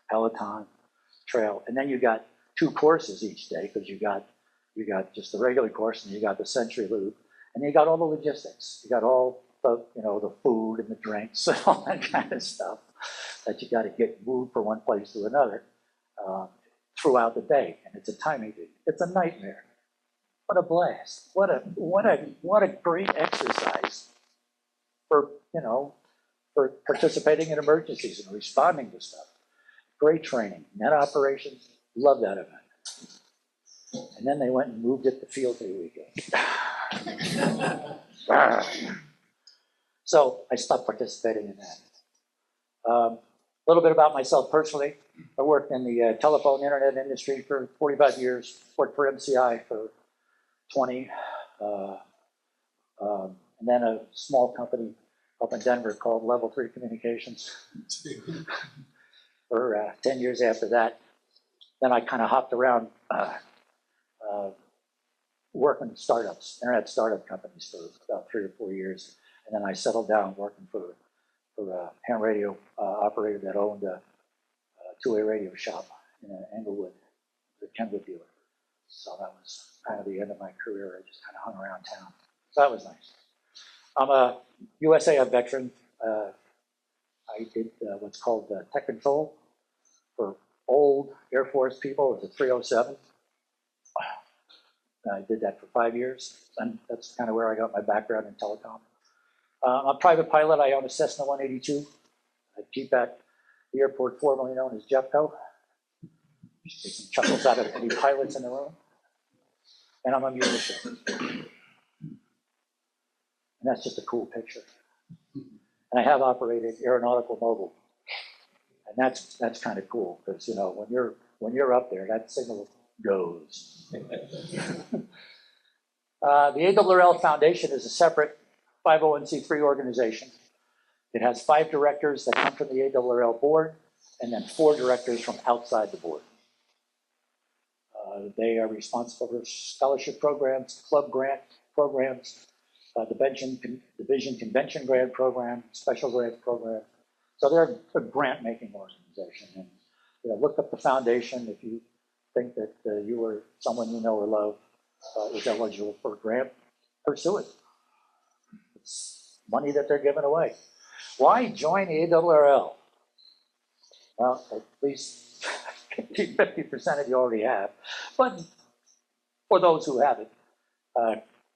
[SPEAKER 3] Peloton, trail, and then you got 2 courses each day because you got just the regular course and you got the Century Loop. And you got all the logistics. You got all the, you know, the food and the drinks and all that kind of stuff that you got to get moved from one place to another throughout the day. And it's a timing thing. It's a nightmare. What a blast. What a great exercise for, you know, for participating in emergencies and responding to stuff. Great training. Net operations, love that event. And then they went and moved it to field day weekend. So I stopped participating in that. A little bit about myself personally. I worked in the telephone internet industry for 45 years, worked for MCI for 20, and then a small company up in Denver called Level 3 Communications for 10 years after that. Then I kind of hopped around working startups, internet startup companies for about 3 or 4 years. And then I settled down working for a ham radio operator that owned a two-way radio shop in Englewood, the Kenwood dealer. So that was kind of the end of my career. I just kind of hung around town. So that was nice. I'm a USAF veteran. I did what's called tech control for old Air Force people. It was a 307. I did that for 5 years, and that's kind of where I got my background in telecom. I'm a private pilot. I own a Cessna 182. I keep at the airport formerly known as Jeffco. Get some chuckles out of any pilots in the room. And I'm a musician. And that's just a cool picture. And I have operated aeronautical mobile. And that's kind of cool, because you know when you're up there, that signal goes. The ARRL Foundation is a separate 501c3 organization. It has 5 directors that come from the ARRL board, and then 4 directors from outside the board. They are responsible for scholarship programs, club grant programs, division convention grant program, special grant program. So they're a grant-making organization. And you know, look up the foundation if you think that you or someone you know or love is eligible for a grant. Pursue it. It's money that they're giving away. Why join the ARRL? Well, at least 50% of you already have. But for those who haven't,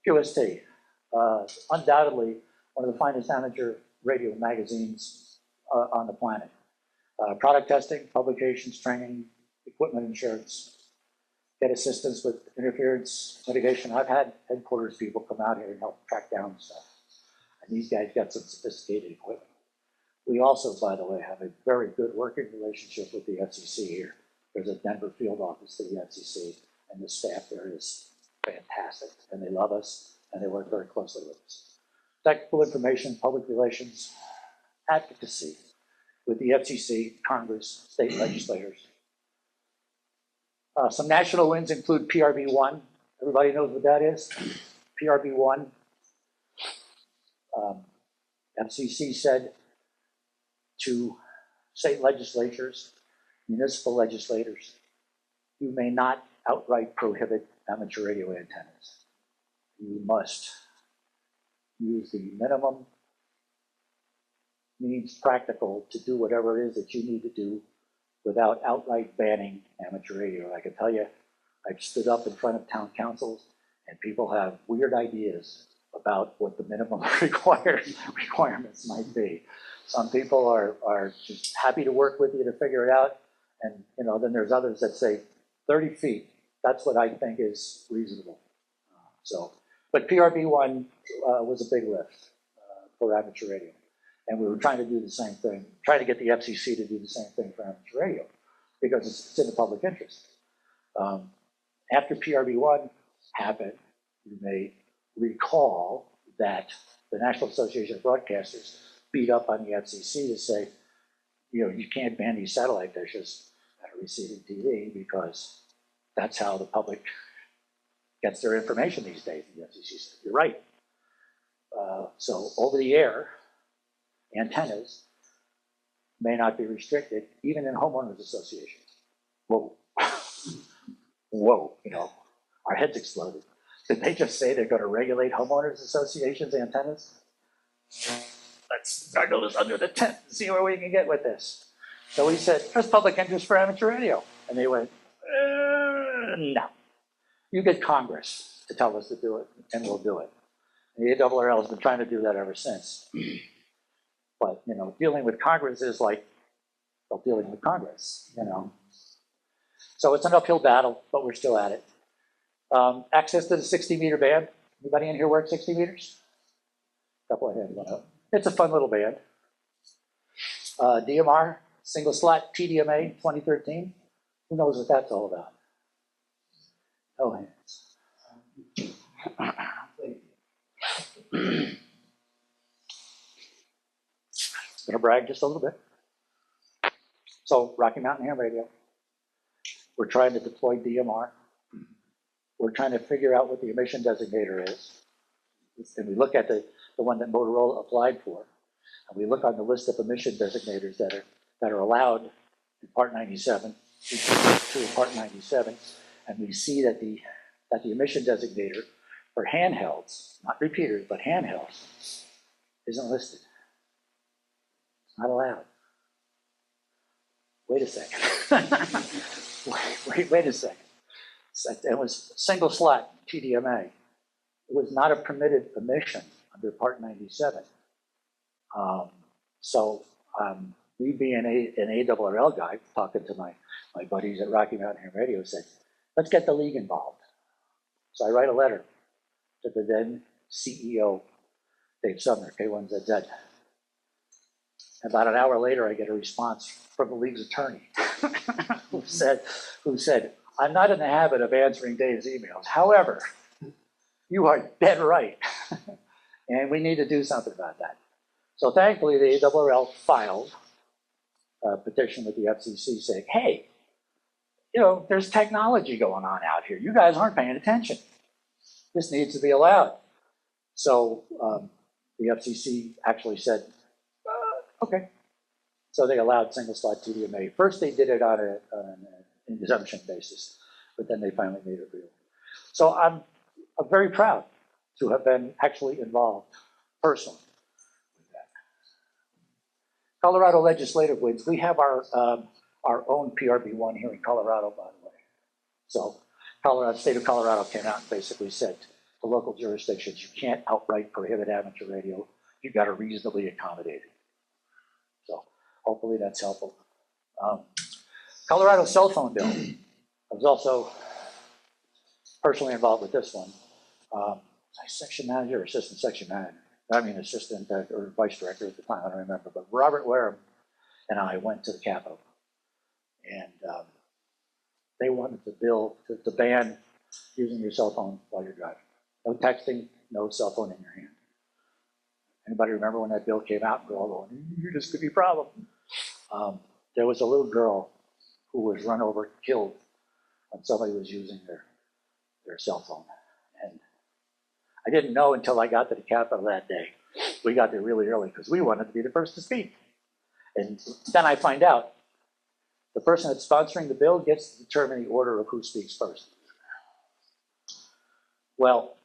[SPEAKER 3] QST, undoubtedly one of the finest amateur radio magazines on the planet. Product testing, publications, training, equipment insurance, get assistance with interference mitigation. I've had headquarters people come out here and help track down stuff. And these guys got some sophisticated equipment. We also, by the way, have a very good working relationship with the FCC here. There's a Denver field office to the FCC, and the staff there is fantastic, and they love us, and they work very closely with us. Technical information, public relations, advocacy with the FCC, Congress, state legislators. Some national wins include PRB1. Everybody knows what that is? PRB1. FCC said to state legislatures, municipal legislators, you may not outright prohibit amateur radio antennas. You must use the minimum means practical to do whatever it is that you need to do without outright banning amateur radio. I can tell you, I've stood up in front of town councils and people have weird ideas about what the minimum requirements might be. Some people are just happy to work with you to figure it out. And you know, then there's others that say 30 feet, that's what I think is reasonable. But PRB1 was a big lift for amateur radio. And we were trying to do the same thing, trying to get the FCC to do the same thing for amateur radio, because it's in the public interest. After PRB1 happened, you may recall that the National Association of Broadcasters beat up on the FCC to say, you know, you can't ban these satellite dishes that are receiving TV because that's how the public gets their information these days. The FCC said, you're right. So over the air, antennas may not be restricted, even in homeowners associations. Whoa, whoa, you know, our heads exploded. Did they just say they're gonna regulate homeowners associations' antennas? Let's start those under the tent and see where we can get with this. So we said, there's public interest for amateur radio. And they went, no. You get Congress to tell us to do it, and we'll do it. And the ARRL has been trying to do that ever since. But, you know, dealing with Congress is like, well, dealing with Congress, you know. So it's an uphill battle, but we're still at it. Access to the 60-meter band. Anybody in here work 60 meters? A couple of hands went up. It's a fun little band. DMR, single slot PDMA 2013. Who knows what that's all about? No hands. Gonna brag just a little bit. So Rocky Mountain Ham Radio. We're trying to deploy DMR. We're trying to figure out what the emission designator is. And we look at the one that Motorola applied for. And we look on the list of emission designators that are allowed in Part 97, to Part 97, and we see that the emission designator for handhelds, not repeaters, but handhelds, isn't listed. It's not allowed. Wait a second. wait a second. It was single slot TDMA. It was not a permitted emission under Part 97. Me being an ARRL guy, talking to my buddies at Rocky Mountain Ham Radio, said, let's get the league involved. So I write a letter to the then CEO, Dave Sumner, K1ZZ. About an hour later, I get a response from the league's attorney who said, I'm not in the habit of answering Dave's emails. However, you are dead right. And we need to do something about that. So thankfully, the ARRL filed a petition with the FCC saying, hey, you know, there's technology going on out here. You guys aren't paying attention. This needs to be allowed. So the FCC actually said, okay. So they allowed single slot TDMA. First, they did it on an exemption basis, but then they finally made it real. So I'm very proud to have been actually involved personally with that. Colorado legislative wins. We have our own PRB1 here in Colorado, by the way. So state of Colorado came out and basically said to local jurisdictions, you can't outright prohibit amateur radio. You've got to reasonably accommodate it. So hopefully that's helpful. Colorado cell phone bill. I was also personally involved with this one. Section manager or assistant section manager. I mean, assistant or vice director at the time, I don't remember. But Robert Wareham and I went to the Capitol. And they wanted the bill to ban using your cell phone while you're driving. No texting, no cell phone in your hand. Anybody remember when that bill came out? We're all going, this could be a problem. There was a little girl who was run over, killed when somebody was using their cell phone. And I didn't know until I got to the Capitol that day. We got there really early because we wanted to be the first to speak. And then I find out the person that's sponsoring the bill gets to determine the order of who speaks first. Well,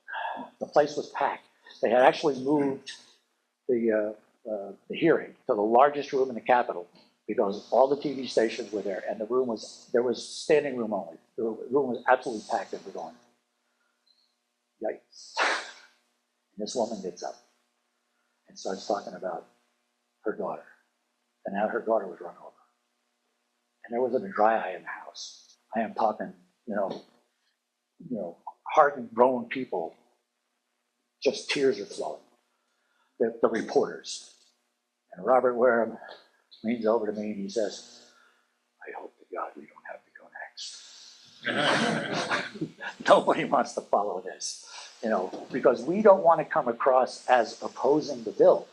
[SPEAKER 3] the place was packed. They had actually moved the hearing to the largest room in the Capitol because all the TV stations were there, and there was standing room only. The room was absolutely packed, and we're going, yikes. And this woman gets up and starts talking about her daughter, and how her daughter was run over. And there wasn't a dry eye in the house. I am talking, hardened, grown people, just tears are flowing. The reporters. And Robert Wareham leans over to me and he says, I hope to God we don't have to go next. Nobody wants to follow this, because we don't want to come across as opposing the bill.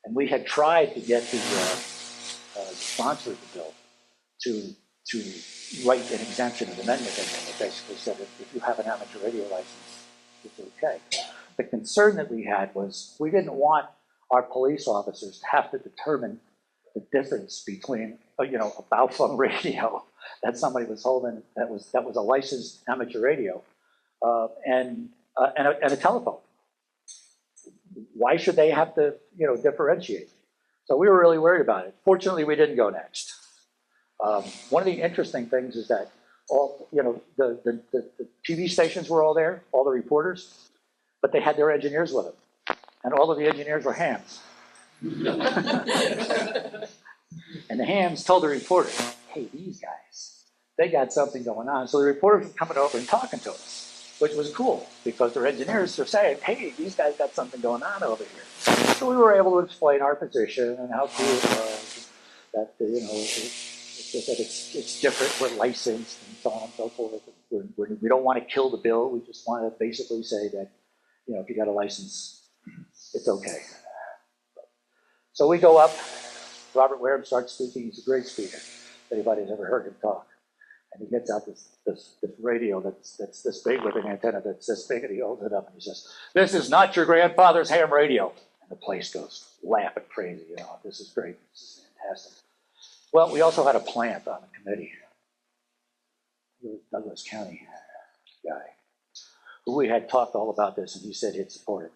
[SPEAKER 3] And we had tried to get the sponsor of the bill to write an exemption, an amendment in there that basically said that if you have an amateur radio license, it's okay. The concern that we had was we didn't want our police officers to have to determine the difference between, a bow phone radio that somebody was holding that was a licensed amateur radio and a telephone. Why should they have to, differentiate? So we were really worried about it. Fortunately, we didn't go next. One of the interesting things is that all, the TV stations were all there, all the reporters, but they had their engineers with them. And all of the engineers were hams. And the hams told the reporters, hey, these guys, they got something going on. So the reporters were coming over and talking to us, which was cool because their engineers were saying, hey, these guys got something going on over here. So we were able to explain our position and how cool it was, that, it's different, we're licensed and so on and so forth. We don't want to kill the bill, we just want to basically say that, if you got a license, it's okay. So we go up, Robert Wareham starts speaking, he's a great speaker, if anybody's ever heard him talk. And he gets out this radio that's this big with an antenna that's this big, and he holds it up and he says, this is not your grandfather's ham radio. And the place goes laughing crazy, this is great, this is fantastic. Well, we also had a plant on the committee. He was a Douglas County guy, who we had talked all about this, and he said he'd support it.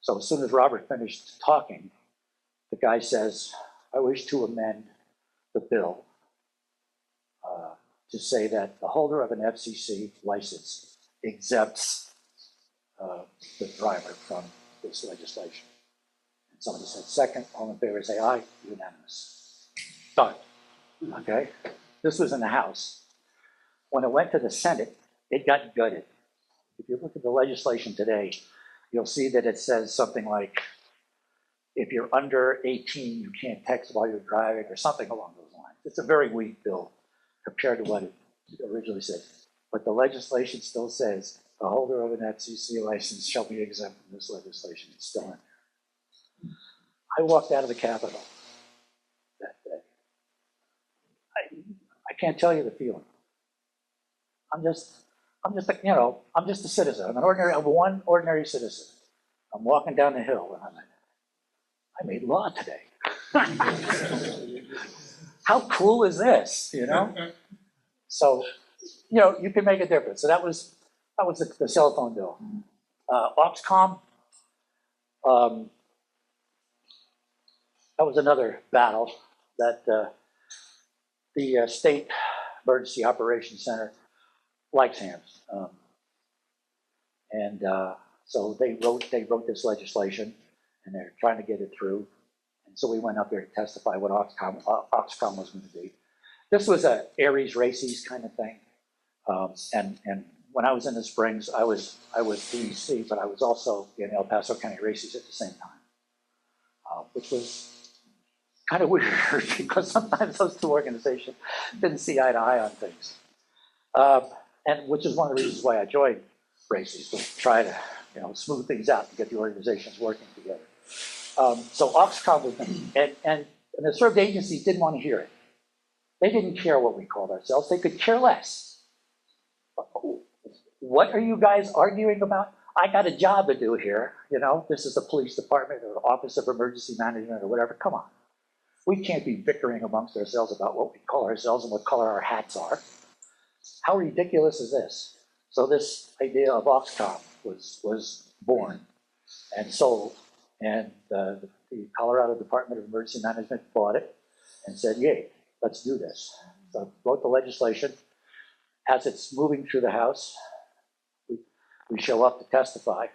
[SPEAKER 3] So as soon as Robert finished talking, the guy says, I wish to amend the bill to say that the holder of an FCC license exempts the driver from this legislation. And somebody said second, all in favor say aye, unanimous. Done. Okay? This was in the House. When it went to the Senate, it got gutted. If you look at the legislation today, you'll see that it says something like, if you're under 18, you can't text while you're driving, or something along those lines. It's a very weak bill compared to what it originally said. But the legislation still says the holder of an FCC license shall be exempt from this legislation. It's still in there. I walked out of the Capitol that day. I can't tell you the feeling. I'm just a citizen. I'm one ordinary citizen. I'm walking down the hill and I'm like, I made law today. How cool is this, So, you can make a difference. So that was the cell phone bill. Oxcom, that was another battle that the State Emergency Operations Center likes hams. So they wrote this legislation, and they're trying to get it through. And so we went up there to testify what Oxcom was going to be. This was a Aries Races kind of thing. And when I was in the Springs, I was DEC, but I was also in El Paso County Races at the same time, which was kind of weird because sometimes those two organizations didn't see eye to eye on things. And which is one of the reasons why I joined Races, to try to smooth things out and get the organizations working together. So Oxcom was, and the served agencies didn't want to hear it. They didn't care what we called ourselves. They could care less. What are you guys arguing about? I got a job to do here. This is the police department or the Office of Emergency Management or whatever. Come on. We can't be bickering amongst ourselves about what we call ourselves and what color our hats are. How ridiculous is this? So this idea of Oxcom was born and sold, and the Colorado Department of Emergency Management bought it and said, yay, let's do this. So wrote the legislation. As it's moving through the House, we show up to testify.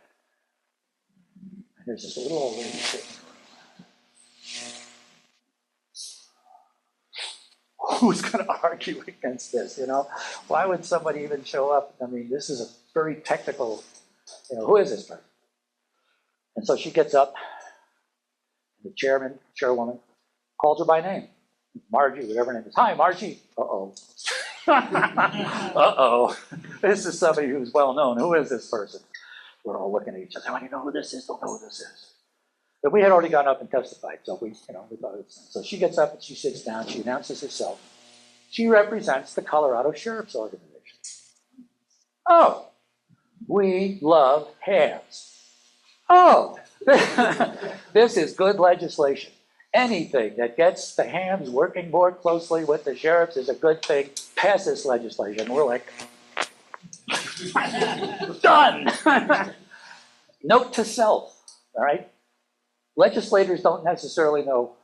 [SPEAKER 3] And there's this little old lady sitting. Who's going to argue against this, Why would somebody even show up? I mean, this is a very technical, who is this person? And so she gets up, the chairwoman, calls her by name. Margie, whatever her name is. Hi, Margie. Uh-oh. Uh-oh. This is somebody who's well known. Who is this person? We're all looking at each other. Oh, you know who this is? Don't know who this is. But we had already gone up and testified, so we thought it was. So she gets up and she sits down. She announces herself. She represents the Colorado Sheriff's Organization. Oh, we love hams. Oh, this is good legislation. Anything that gets the hams working more closely with the sheriffs is a good thing. Pass this legislation. We're like, Done. Note to self, all right? Legislators don't necessarily know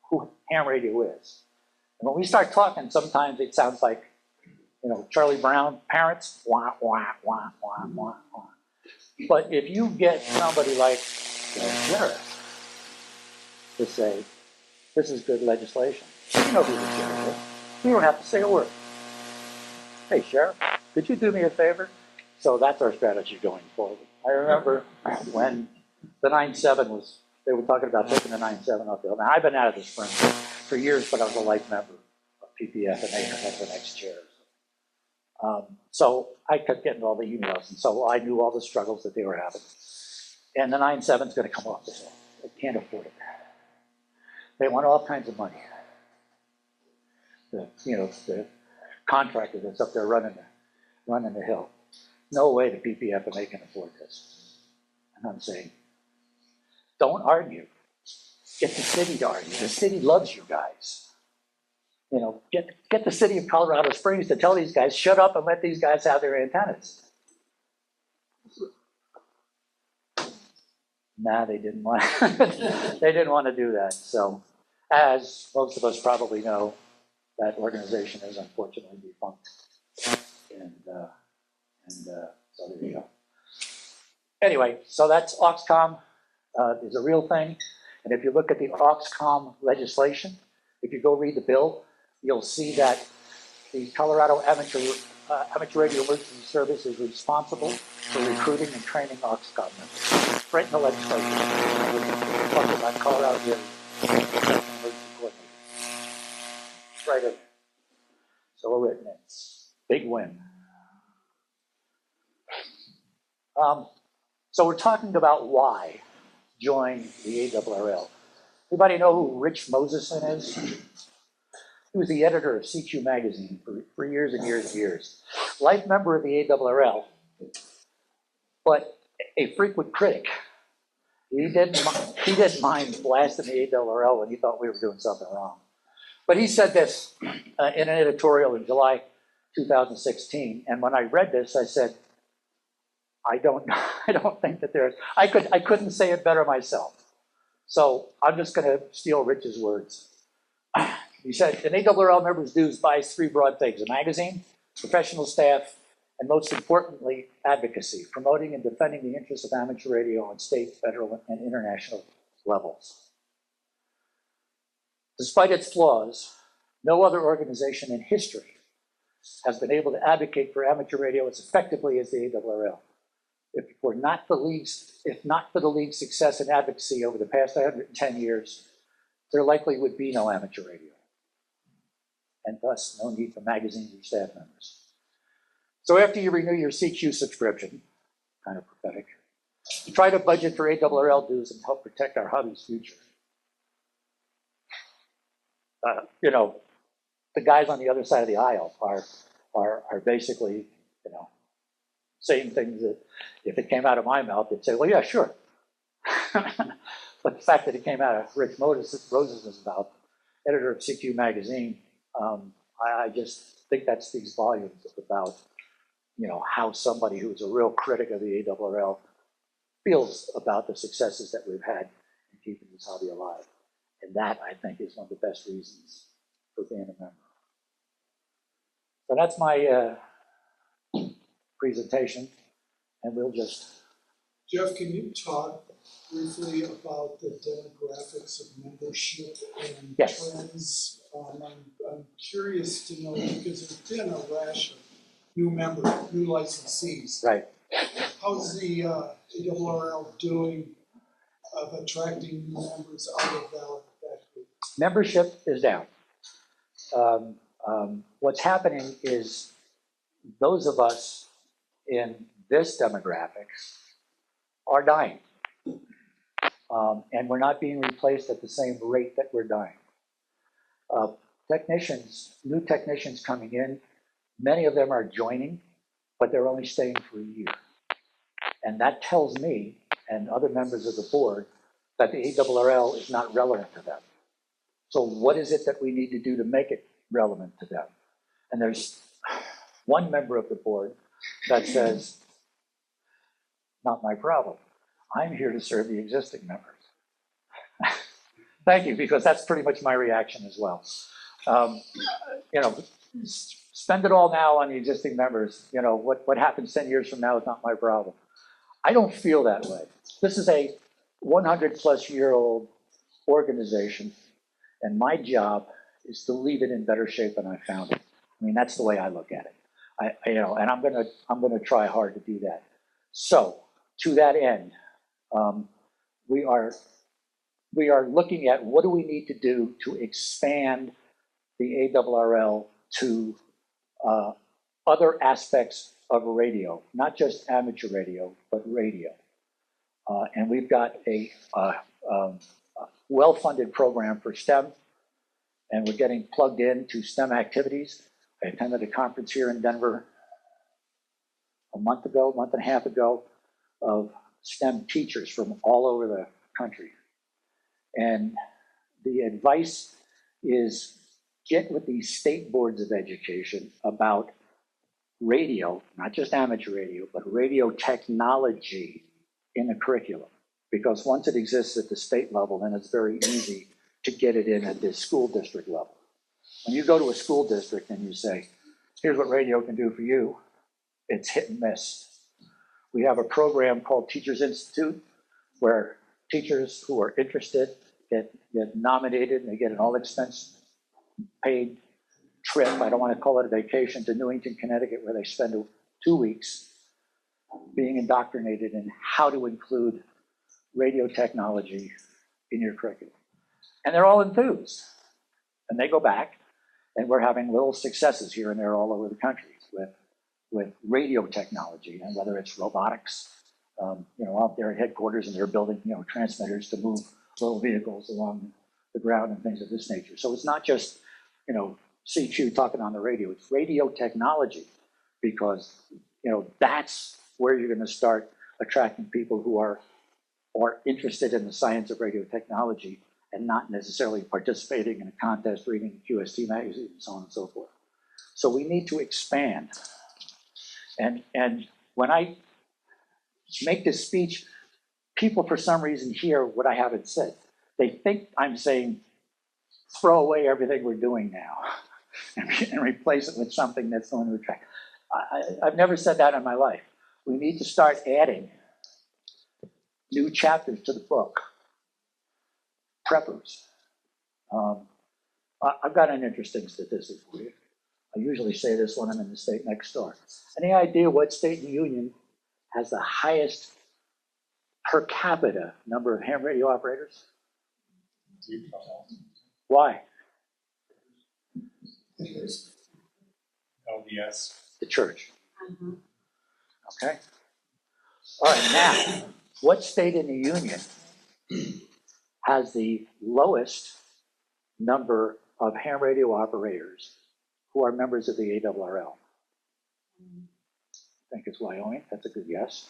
[SPEAKER 3] who ham radio is. And when we start talking, sometimes it sounds like, Charlie Brown, parents, wah, wah, wah, wah, wah, wah. But if you get somebody like the sheriff to say, this is good legislation, you know who the sheriff is. You don't have to say a word. Hey, Sheriff, could you do me a favor? So that's our strategy going forward. I remember when the 9-7 was, they were talking about taking the 9-7 off the hill. Now, I've been out of the spring for years, but I was a life member of PPF, and they had the next chairs. So I kept getting all the emails, and so I knew all the struggles that they were having. And the 9-7 is going to come off the hill. They can't afford it. They want all kinds of money. The contractor that's up there running the hill. No way the PPF and they can afford this. And I'm saying, don't argue. Get the city to argue. The city loves you guys. Get the city of Colorado Springs to tell these guys, shut up and let these guys have their antennas. Nah, they didn't want they didn't want to do that. So, as most of us probably know, that organization is unfortunately defunct. And so there you go. Anyway, so that's Auxcom is a real thing. And if you look at the Auxcom legislation, if you go read the bill, you'll see that the Colorado Amateur Radio Emergency Service is responsible for recruiting and training Auxcom members. Right in the legislation. We're talking about Colorado Emergency Coordinator. It's right in there. So we're written in. Big win. So we're talking about why join the ARRL. Anybody know who Rich Moseson is? He was the editor of CQ magazine for years and years and years. Life member of the ARRL, but a frequent critic. He didn't mind blasting the ARRL when he thought we were doing something wrong. But he said this in an editorial in July 2016, and when I read this, I said, I don't think that there's, I couldn't say it better myself. So I'm just going to steal Rich's words. He said, an ARRL member's dues buys three broad things: a magazine, professional staff, and most importantly, advocacy, promoting and defending the interests of amateur radio on state, federal, and international levels. Despite its flaws, no other organization in history has been able to advocate for amateur radio as effectively as the ARRL. If not for the league's success and advocacy over the past 110 years, there likely would be no amateur radio, and thus no need for magazines or staff members. So after you renew your CQ subscription, kind of pathetic, try to budget for ARRL dues and help protect our hobby's future. The guys on the other side of the aisle are basically, saying things that if it came out of my mouth, they'd say, well, yeah, sure. But the fact that it came out of Rich Moses's mouth, editor of CQ magazine, I just think that speaks volumes about, how somebody who is a real critic of the ARRL feels about the successes that we've had in keeping this hobby alive. And that, I think, is one of the best reasons for being a member. So that's my presentation, and we'll just...
[SPEAKER 4] Jeff, can you talk briefly about the demographics of membership and
[SPEAKER 3] Yes.
[SPEAKER 4] trends? I'm curious to know, because there's been a rash of new licensees.
[SPEAKER 3] Right.
[SPEAKER 4] How's the ARRL doing of attracting new members out of that group?
[SPEAKER 3] Membership is down. What's happening is those of us in this demographic are dying. And we're not being replaced at the same rate that we're dying. New technicians coming in, many of them are joining, but they're only staying for a year. And that tells me and other members of the board that the ARRL is not relevant to them. So what is it that we need to do to make it relevant to them? And there's one member of the board that says, not my problem. I'm here to serve the existing members. Thank you, because that's pretty much my reaction as well. You know, spend it all now on the existing members. You know, what happens 10 years from now is not my problem. I don't feel that way. This is a 100-plus-year-old organization, and my job is to leave it in better shape than I found it. I mean, that's the way I look at it. You know, and I'm gonna try hard to do that. So, to that end, we are looking at what do we need to do to expand the ARRL to other aspects of radio, not just amateur radio, but radio. And we've got a well-funded program for STEM, and we're getting plugged into STEM activities. I attended a conference here in Denver a month and a half ago, of STEM teachers from all over the country. And the advice is get with these state boards of education about radio, not just amateur radio, but radio technology in the curriculum. Because once it exists at the state level, then it's very easy to get it in at the school district level. When you go to a school district and you say, here's what radio can do for you, it's hit and miss. We have a program called Teachers Institute, where teachers who are interested get nominated, and they get an all-expense paid trip. I don't want to call it a vacation, to Newington, Connecticut, where they spend 2 weeks being indoctrinated in how to include radio technology in your curriculum. And they're all enthused. And they go back, and we're having little successes here and there all over the country with radio technology, and whether it's robotics, you know, out there at headquarters, and they're building, you know, transmitters to move little vehicles along the ground and things of this nature. So it's not just, you know, CQ talking on the radio, it's radio technology, because, you know, that's where you're going to start attracting people who are interested in the science of radio technology and not necessarily participating in a contest, reading QST magazine, and so on and so forth. So we need to expand. And when I make this speech, people for some reason hear what I haven't said. They think I'm saying, throw away everything we're doing now and replace it with something that's going to attract. I've never said that in my life. We need to start adding new chapters to the book. Preppers. I've got an interesting statistic for you. I usually say this when I'm in the state next door. Any idea what state in the union has the highest per capita number of ham radio operators? Why?
[SPEAKER 1] LDS.
[SPEAKER 3] The church. Okay. All right, now, what state in the union has the lowest number of ham radio operators who are members of the ARRL? I think it's Wyoming. That's a good guess.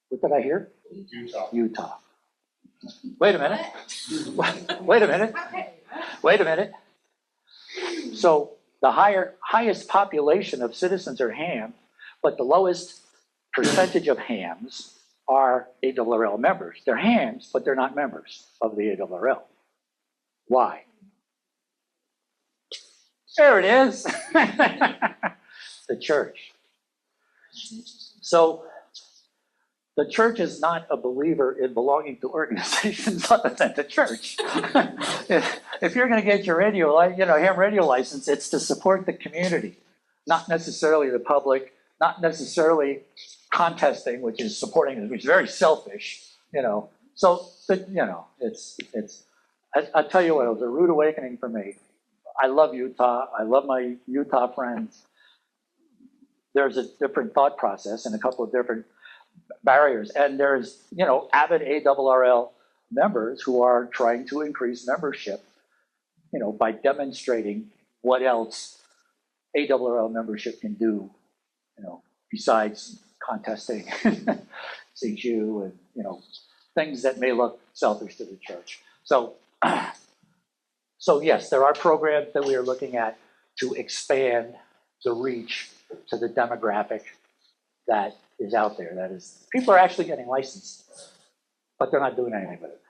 [SPEAKER 3] What did I hear?
[SPEAKER 1] Utah.
[SPEAKER 3] Utah. Wait a minute. Wait a minute. Wait a minute. So the highest population of citizens are ham, but the lowest percentage of hams are ARRL members. They're hams, but they're not members of the ARRL. Why? There it is. The church. So the church is not a believer in belonging to organizations other than the church. If you're going to get your radio, ham radio license, it's to support the community, not necessarily the public, not necessarily contesting, which is supporting, which is very selfish, So, I tell you what, it was a rude awakening for me. I love Utah. I love my Utah friends. There's a different thought process and a couple of different barriers. And there's, avid ARRL members who are trying to increase membership, by demonstrating what else ARRL membership can do, besides contesting CQ and, things that may look selfish to the church. So yes, there are programs that we are looking at to expand the reach to the demographic that is out there. That is, people are actually getting licensed, but they're not doing anything with it.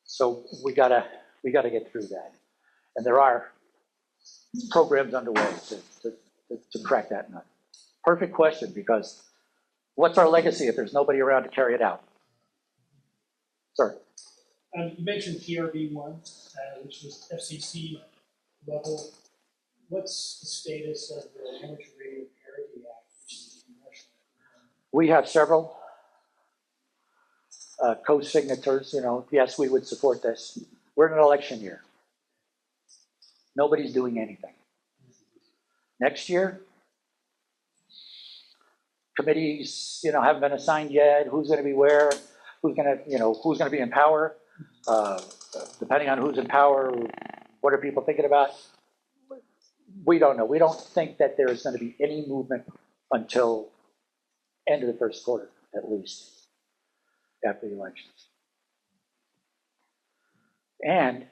[SPEAKER 3] So we gotta get through that. And there are programs underway to crack that nut. Perfect question, because what's our legacy if there's nobody around to carry it out? Sir?
[SPEAKER 5] You mentioned PRB one, which was FCC level. What's the status of the Amateur Radio Parity Act, which is congressional?
[SPEAKER 3] We have several co-signators, yes, we would support this. We're in an election year. Nobody's doing anything. Next year, committees, haven't been assigned yet, who's gonna be where, who's gonna be in power. Depending on who's in power, what are people thinking about? We don't know. We don't think that there is gonna be any movement until end of the first quarter, at least, after the elections. And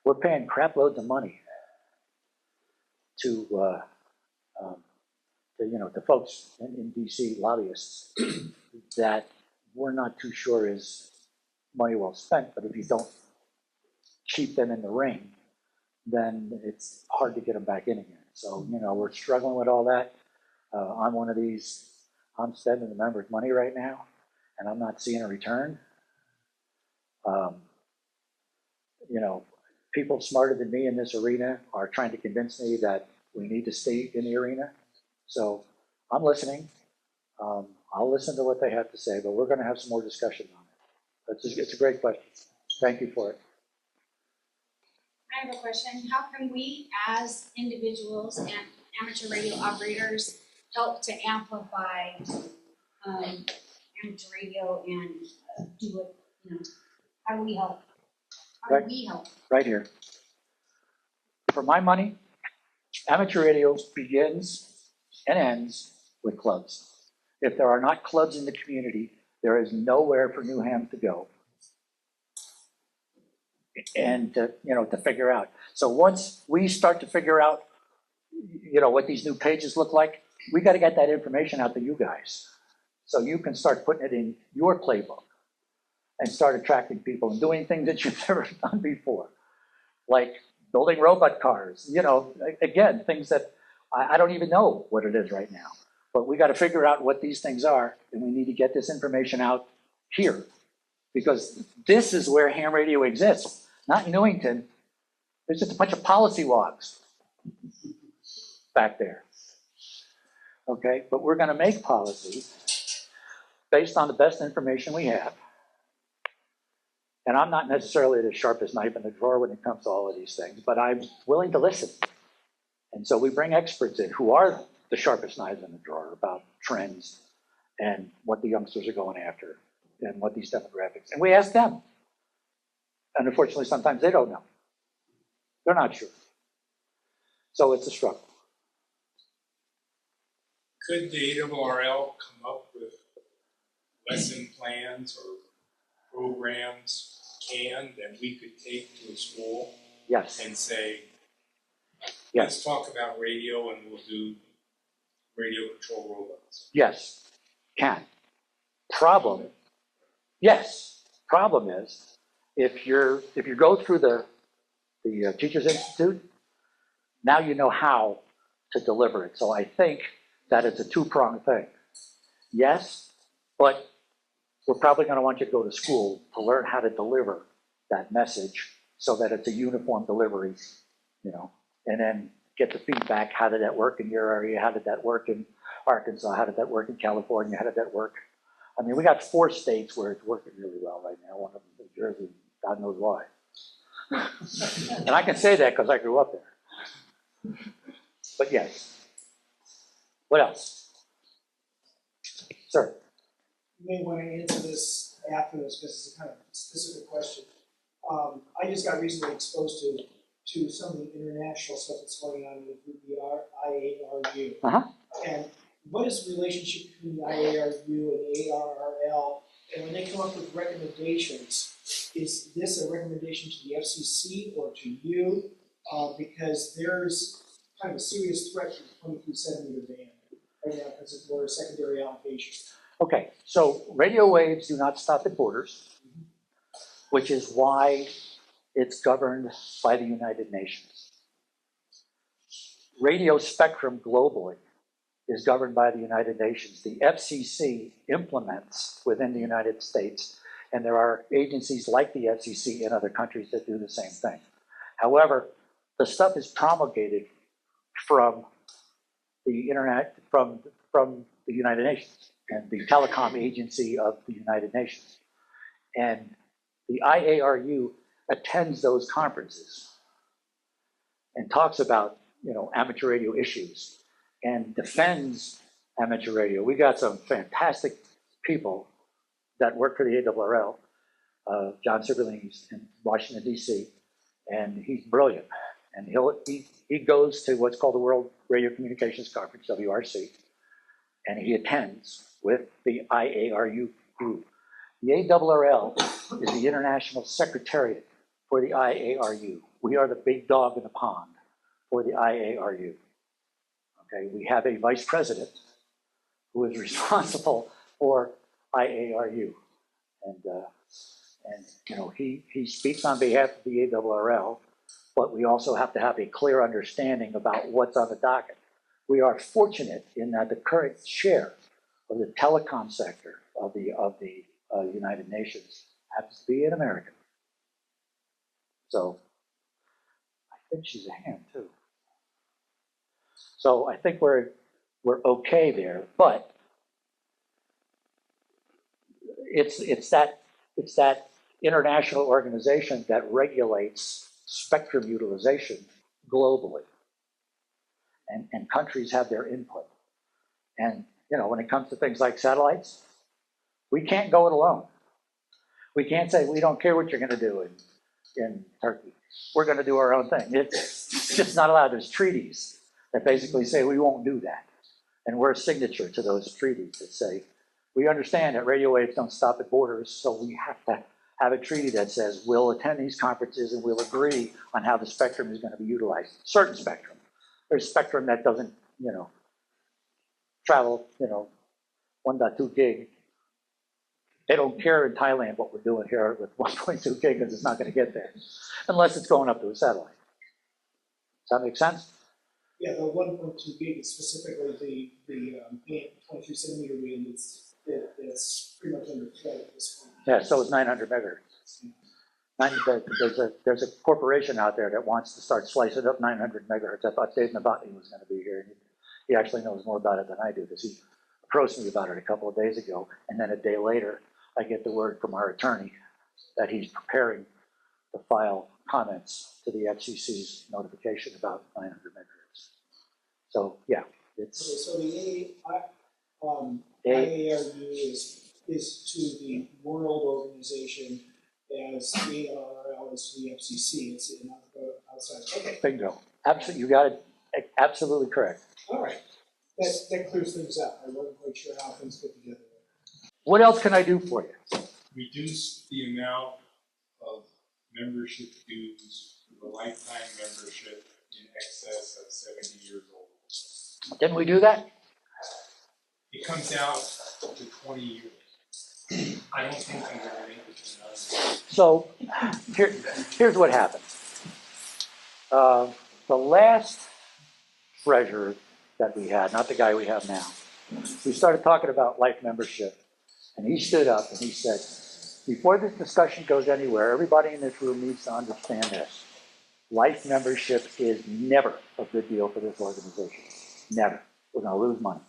[SPEAKER 3] we're paying crap loads of money to folks in DC, lobbyists, that we're not too sure is money well spent. But if you don't keep them in the ring, then it's hard to get them back in again. So, we're struggling with all that. I'm one of these, I'm spending the members' money right now, and I'm not seeing a return. People smarter than me in this arena are trying to convince me that we need to stay in the arena. So I'm listening. I'll listen to what they have to say, but we're going to have some more discussion on it. It's a great question. Thank you for it.
[SPEAKER 6] I have a question. How can we, as individuals and amateur radio operators, help to amplify amateur radio and do it? How do we help? How do we help?
[SPEAKER 3] Right here. For my money, amateur radio begins and ends with clubs. If there are not clubs in the community, there is nowhere for New Ham to go. And to figure out. So once we start to figure out, what these new pages look like, we got to get that information out to you guys, so you can start putting it in your playbook and start attracting people and doing things that you've never done before, like building robot cars. Again, things that I don't even know what it is right now, but we got to figure out what these things are, and we need to get this information out here, because this is where ham radio exists. Not in Newington. There's just a bunch of policy wogs back there. Okay, but we're going to make policy based on the best information we have. And I'm not necessarily the sharpest knife in the drawer when it comes to all of these things, but I'm willing to listen. And so we bring experts in who are the sharpest knives in the drawer about trends and what the youngsters are going after and what these demographics. And we ask them. And unfortunately, sometimes they don't know. They're not sure. So it's a struggle.
[SPEAKER 1] Could the ARRL come up with lesson plans or programs that we could take to a school
[SPEAKER 3] Yes.
[SPEAKER 1] and say,
[SPEAKER 3] Yes.
[SPEAKER 1] let's talk about radio and we'll do radio control robots?
[SPEAKER 3] Yes. Can. Problem. Yes. Problem is, if you go through the Teachers Institute, now you know how to deliver it. So I think that it's a two-pronged thing. Yes, but we're probably going to want you to go to school to learn how to deliver that message so that it's a uniform delivery, and then get the feedback. How did that work in your area? How did that work in Arkansas? How did that work in California? How did that work? I mean, we got 4 states where it's working really well right now. One of them is New Jersey. God knows why. And I can say that because I grew up there. But yes. What else? Sir?
[SPEAKER 4] You may want to answer this after this because it's a kind of specific question. I just got recently exposed to some of the international stuff that's going on with the IARU.
[SPEAKER 3] Uh-huh.
[SPEAKER 4] And what is the relationship between the IARU and the ARRL? And when they come up with recommendations, is this a recommendation to the FCC or to you? Because there's kind of a serious threat to the 23 centimeter band right now because of more secondary allocation.
[SPEAKER 3] Okay, so radio waves do not stop at borders, which is why it's governed by the United Nations. Radio spectrum globally is governed by the United Nations. The FCC implements within the United States, and there are agencies like the FCC in other countries that do the same thing. However, the stuff is promulgated from the internet, from the United Nations and the telecom agency of the United Nations. And the IARU attends those conferences and talks about, amateur radio issues and defends amateur radio. We got some fantastic people that work for the ARRL, John Sibberlines in Washington, D.C., and he's brilliant. And he goes to what's called the World Radio Communications Conference, WRC, and he attends with the IARU group. The ARRL is the international secretariat for the IARU. We are the big dog in the pond for the IARU. Okay, we have a vice president who is responsible for IARU, and he speaks on behalf of the ARRL, but we also have to have a clear understanding about what's on the docket. We are fortunate in that the current chair of the telecom sector of the United Nations happens to be an American. So I think she's a ham too. So I think we're okay there, but it's that international organization that regulates spectrum utilization globally, and countries have their input. And when it comes to things like satellites, we can't go it alone. We can't say we don't care what you're going to do in Turkey. We're going to do our own thing. It's just not allowed. There's treaties that basically say we won't do that. And we're a signature to those treaties that say, we understand that radio waves don't stop at borders, so we have to have a treaty that says we'll attend these conferences and we'll agree on how the spectrum is going to be utilized. Certain spectrum. There's spectrum that doesn't, travel, 1.2 gig. They don't care in Thailand what we're doing here with 1.2 gig because it's not going to get there unless it's going up to a satellite. Does that make sense?
[SPEAKER 4] Yeah, the 1.2 gig is specifically the 23 centimeter band that's pretty much under threat at this point.
[SPEAKER 3] Yeah, so it's 900 megahertz. There's a corporation out there that wants to start slicing up 900 megahertz. I thought Dave Novotny was going to be here. He actually knows more about it than I do because he approached me about it a couple of days ago, and then a day later, I get the word from our attorney that he's preparing to file comments to the FCC's notification about 900 megahertz. So yeah, it's.
[SPEAKER 4] Okay, so the IARU is to the World Organization as the ARRL is to the FCC. It's outside. Okay.
[SPEAKER 3] Bingo. Absolutely, you got it. Absolutely correct.
[SPEAKER 4] All right. That clears things up. I wasn't quite sure how things fit together.
[SPEAKER 3] What else can I do for you?
[SPEAKER 1] Reduce the amount of membership dues for the lifetime membership in excess of 70 years old.
[SPEAKER 3] Didn't we do that?
[SPEAKER 1] It comes out to 20 years. I don't think I'm going to make it enough.
[SPEAKER 3] So here's what happened. The last treasurer that we had, not the guy we have now, we started talking about life membership, and he stood up and he said, before this discussion goes anywhere, everybody in this room needs to understand this. Life membership is never a good deal for this organization. Never. We're going to lose money.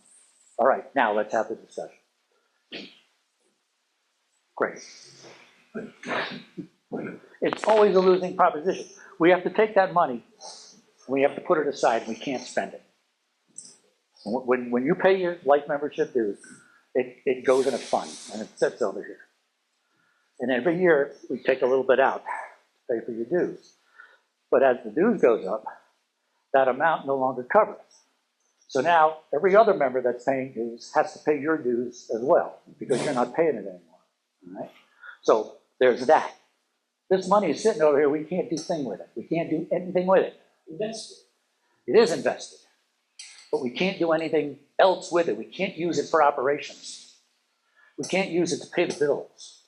[SPEAKER 3] All right, now let's have the discussion. Great. It's always a losing proposition. We have to take that money, we have to put it aside, and we can't spend it. When you pay your life membership dues, it goes in a fund, and it sits over here. And every year, we take a little bit out to pay for your dues. But as the dues goes up, that amount no longer covers. So now, every other member that's paying dues has to pay your dues as well, because you're not paying it anymore. All right? So there's that. This money is sitting over here, we can't do anything with it. We can't do anything with it.
[SPEAKER 4] Invest
[SPEAKER 3] It is invested, but we can't do anything else with it. We can't use it for operations. We can't use it to pay the bills.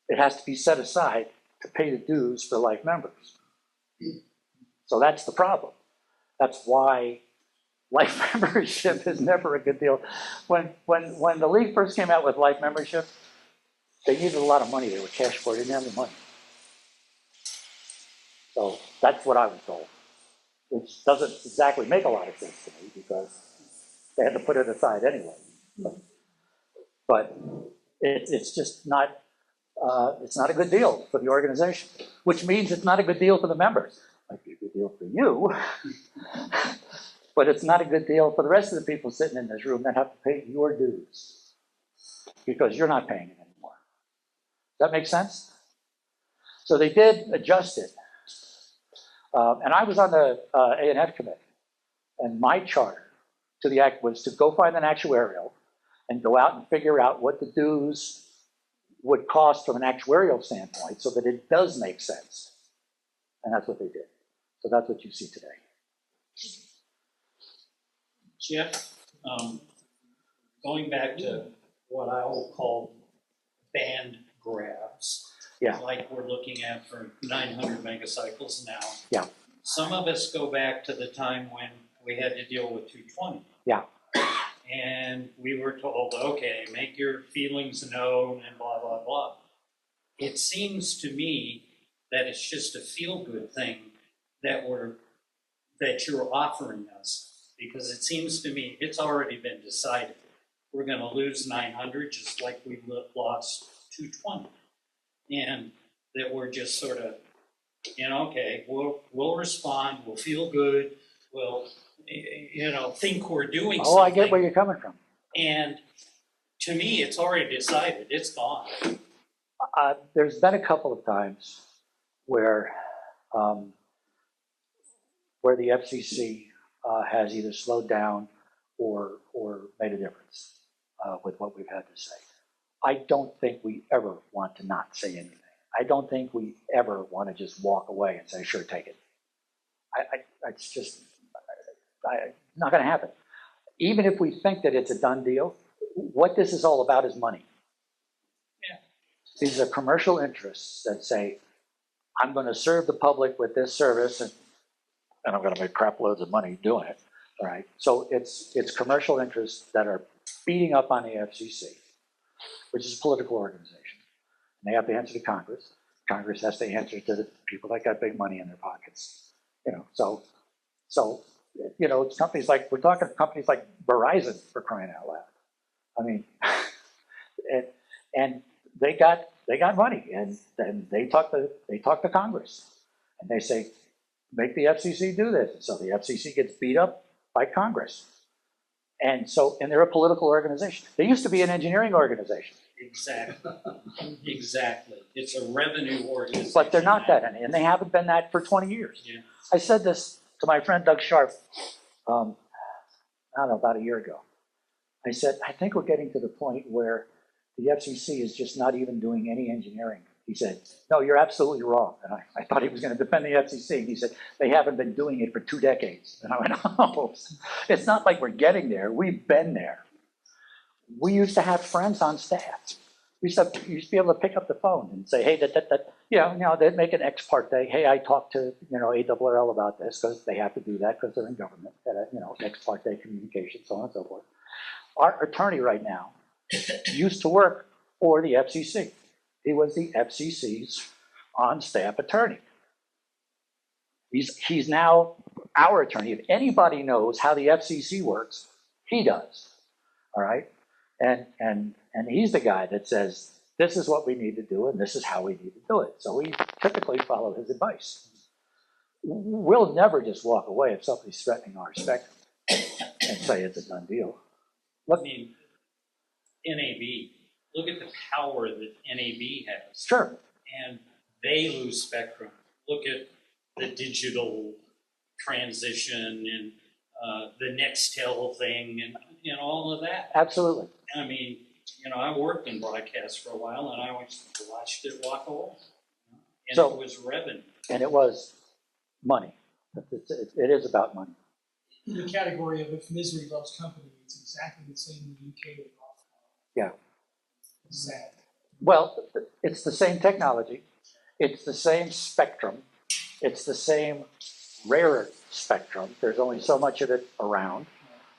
[SPEAKER 3] It has to be set aside to pay the dues for life members. So that's the problem. That's why life membership is never a good deal. When the league first came out with life membership, they needed a lot of money. They were cash poor. They didn't have any money. So that's what I was told, which doesn't exactly make a lot of sense to me because they had to put it aside anyway. But it's just not, it's not a good deal for the organization, which means it's not a good deal for the members. Might be a good deal for you, but it's not a good deal for the rest of the people sitting in this room that have to pay your dues because you're not paying it anymore. Does that make sense? So they did adjust it. And I was on the A&F committee, and my charter to the act was to go find an actuarial and go out and figure out what the dues would cost from an actuarial standpoint so that it does make sense. And that's what they did. So that's what you see today.
[SPEAKER 2] Jeff, going back to what I will call band grabs,
[SPEAKER 3] Yeah.
[SPEAKER 2] like we're looking at for 900 megacycles now.
[SPEAKER 3] Yeah.
[SPEAKER 2] Some of us go back to the time when we had to deal with 220.
[SPEAKER 3] Yeah.
[SPEAKER 2] And we were told, okay, make your feelings known and blah, blah, blah. It seems to me that it's just a feel-good thing that you're offering us, because it seems to me it's already been decided. We're going to lose 900 just like we lost 220. And that we're just sort of, okay, we'll respond, we'll feel good, we'll, think we're doing something.
[SPEAKER 3] Oh, I get where you're coming from.
[SPEAKER 2] And to me, it's already decided, it's gone.
[SPEAKER 3] There's been a couple of times where the FCC has either slowed down or made a difference with what we've had to say. I don't think we ever want to not say anything. I don't think we ever want to just walk away and say, sure, take it. It's just not going to happen. Even if we think that it's a done deal, what this is all about is money.
[SPEAKER 2] Yeah.
[SPEAKER 3] These are commercial interests that say, I'm going to serve the public with this service and I'm going to make crap loads of money doing it. All right. So it's commercial interests that are beating up on the FCC, which is a political organization. And they have to answer to Congress. Congress has to answer to the people that got big money in their pockets. So it's companies like, we're talking companies like Verizon, for crying out loud. I mean, and they got money, and they talk to Congress, and they say, make the FCC do this. And so the FCC gets beat up by Congress. And they're a political organization. They used to be an engineering organization.
[SPEAKER 2] Exactly. Exactly. It's a revenue organization.
[SPEAKER 3] But they're not that, and they haven't been that for 20 years.
[SPEAKER 2] Yeah.
[SPEAKER 3] I said this to my friend Doug Sharp, I don't know, about a year ago. I said, I think we're getting to the point where the FCC is just not even doing any engineering. He said, no, you're absolutely wrong. And I thought he was going to defend the FCC. He said, they haven't been doing it for 2 decades. And I went, oh, it's not like we're getting there. We've been there. We used to have friends on staff. We used to be able to pick up the phone and say, hey, they'd make an ex parte. Hey, I talked to, ARRL about this, because they have to do that because they're in government, ex parte communication, so on and so forth. Our attorney right now used to work for the FCC. He was the FCC's on-staff attorney. He's now our attorney. If anybody knows how the FCC works, he does. All right? And he's the guy that says, this is what we need to do, and this is how we need to do it. So we typically follow his advice. We'll never just walk away if somebody's threatening our spectrum and say it's a done deal.
[SPEAKER 2] I mean, NAB, look at the power that NAB has.
[SPEAKER 3] Sure.
[SPEAKER 2] And they lose spectrum. Look at the digital transition and the Nextel thing and all of that.
[SPEAKER 3] Absolutely.
[SPEAKER 2] I mean, I worked in broadcast for a while, and I always watched it walk away. And
[SPEAKER 3] So-
[SPEAKER 2] it was revenue.
[SPEAKER 3] And it was money. It is about money.
[SPEAKER 5] In the category of if misery loves company, it's exactly the same in the UK with golf.
[SPEAKER 3] Yeah.
[SPEAKER 5] It's sad.
[SPEAKER 3] Well, it's the same technology, it's the same spectrum, it's the same rare spectrum. There's only so much of it around,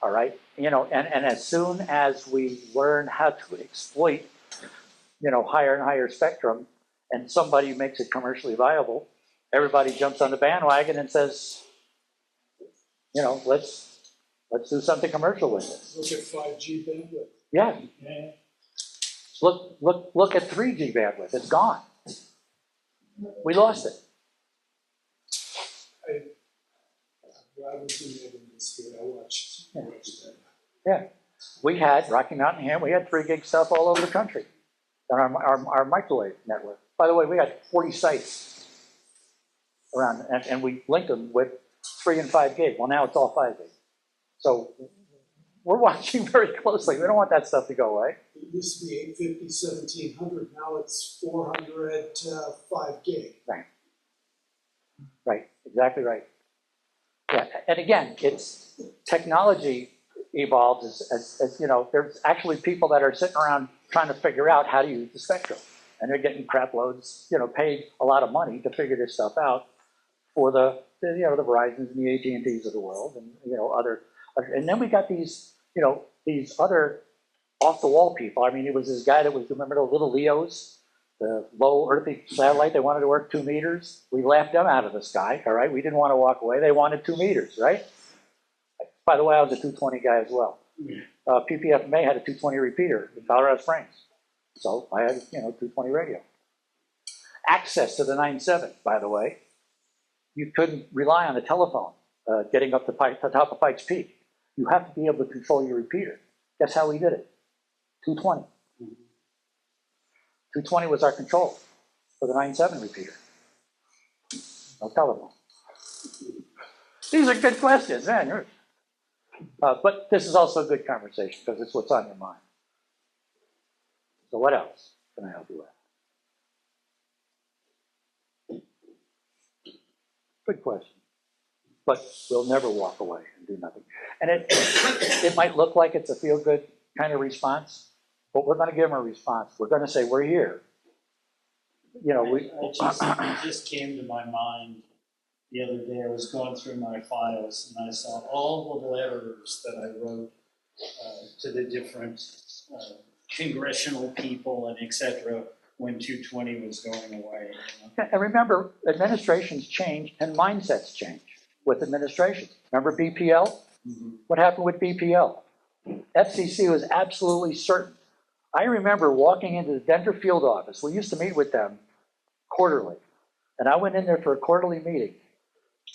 [SPEAKER 3] all right? You know, and as soon as we learn how to exploit, you know, higher and higher spectrum, and somebody makes it commercially viable, everybody jumps on the bandwagon and says, you know, let's do something commercial with it.
[SPEAKER 4] Look at 5G bandwidth.
[SPEAKER 3] Yeah,
[SPEAKER 5] Yeah.
[SPEAKER 3] look at 3G bandwidth. It's gone. We lost it.
[SPEAKER 4] I was in the industry, I watched that.
[SPEAKER 3] Yeah, we had Rocky Mountain here. We had 3 gig stuff all over the country on our microwave network. By the way, we had 40 sites around, and we linked them with 3 and 5 gig. Well, now it's all 5 gig. So we're watching very closely. We don't want that stuff to go away.
[SPEAKER 4] It used to be 850, 1700, now it's 400, 5 gig.
[SPEAKER 3] Right, exactly right. Yeah, and again, it's technology evolves as you know, there's actually people that are sitting around trying to figure out how to use the spectrum. And they're getting crap loads, you know, paid a lot of money to figure this stuff out for the you know, the Verizons and the AT&Ts of the world, and you know, other, and then we got these, you know, these other off the wall people. I mean, it was this guy that was, remember the little LEOs, the low earthy satellite, they wanted to work 2 meters. We laughed them out of the sky, all right? We didn't want to walk away. They wanted 2 meters, right? By the way, I was a 220 guy as well. PPFMA had a 220 repeater in Colorado Springs. So I had, you know, 220 radio. Access to the 9.7, by the way. You couldn't rely on the telephone getting up to the top of Pikes Peak. You have to be able to control your repeater. Guess how we did it? 220. 220 was our control for the 9.7 repeater. No telephone. These are good questions, man. But this is also a good conversation because it's what's on your mind. So what else can I help you with? Good question. But we'll never walk away and do nothing. And it might look like it's a feel-good kind of response, but we're going to give them a response. We're going to say, we're here. You know,
[SPEAKER 7] it just came to my mind the other day. I was going through my files and I saw all the letters that I wrote to the different congressional people and et cetera when 220 was going away. You know?
[SPEAKER 3] And remember, administrations change and mindsets change with administrations. Remember BPL?
[SPEAKER 7] Mm-hmm.
[SPEAKER 3] What happened with BPL? FCC was absolutely certain. I remember walking into the Denver field office. We used to meet with them quarterly. And I went in there for a quarterly meeting.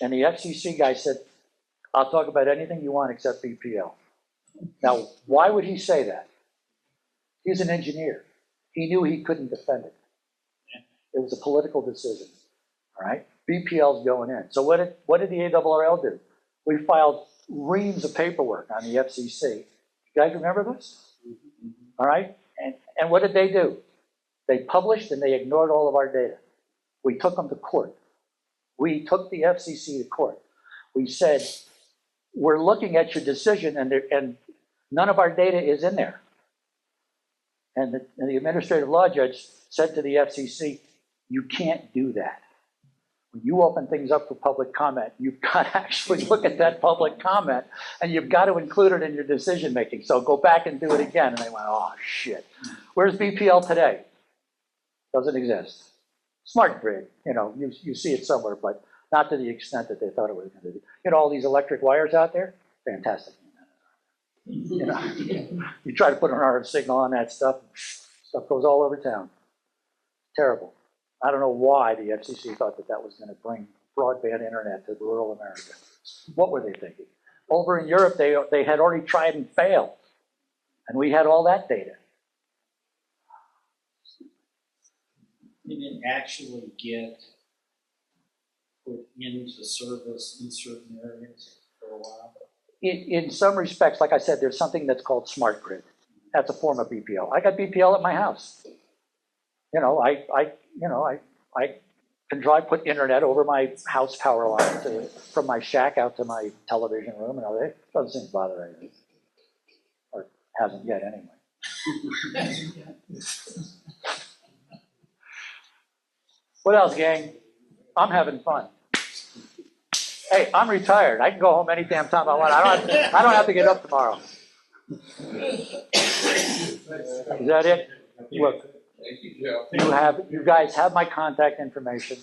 [SPEAKER 3] And the FCC guy said, I'll talk about anything you want except BPL. Now, why would he say that? He's an engineer. He knew he couldn't defend it. It was a political decision, all right? BPL's going in. So what did the ARRL do? We filed reams of paperwork on the FCC. You guys remember this? All right? And what did they do? They published and they ignored all of our data. We took them to court. We took the FCC to court. We said, we're looking at your decision and none of our data is in there. And the administrative law judge said to the FCC, you can't do that. When you open things up for public comment, you've got to actually look at that public comment and you've got to include it in your decision making. So go back and do it again. And they went, oh shit. Where's BPL today? Doesn't exist. Smart grid, you know, you see it somewhere, but not to the extent that they thought it was going to do. You know, all these electric wires out there, fantastic. You know, you try to put an RF signal on that stuff goes all over town. Terrible. I don't know why the FCC thought that was going to bring broadband internet to rural America. What were they thinking? Over in Europe, they had already tried and failed, and we had all that data.
[SPEAKER 7] Did it actually get put into service in certain areas for a while?
[SPEAKER 3] In some respects, like I said, there's something that's called smart grid. That's a form of BPL. I got BPL at my house. You know, I put internet over my house power line from my shack out to my television room and all that. It doesn't seem to bother anything. Or hasn't yet anyway. What else, gang? I'm having fun. Hey, I'm retired. I can go home any damn time I want. I don't have to get up tomorrow. Is that it? Look,
[SPEAKER 8] Thank you, Joe.
[SPEAKER 3] you guys have my contact information.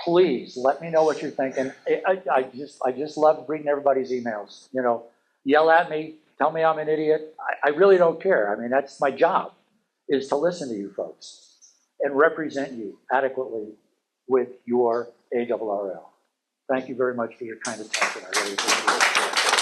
[SPEAKER 3] Please let me know what you're thinking. I just love reading everybody's emails. You know, yell at me, tell me I'm an idiot. I really don't care. I mean, that's my job, is to listen to you folks and represent you adequately with your ARRL. Thank you very much for your kind attention. I really appreciate it.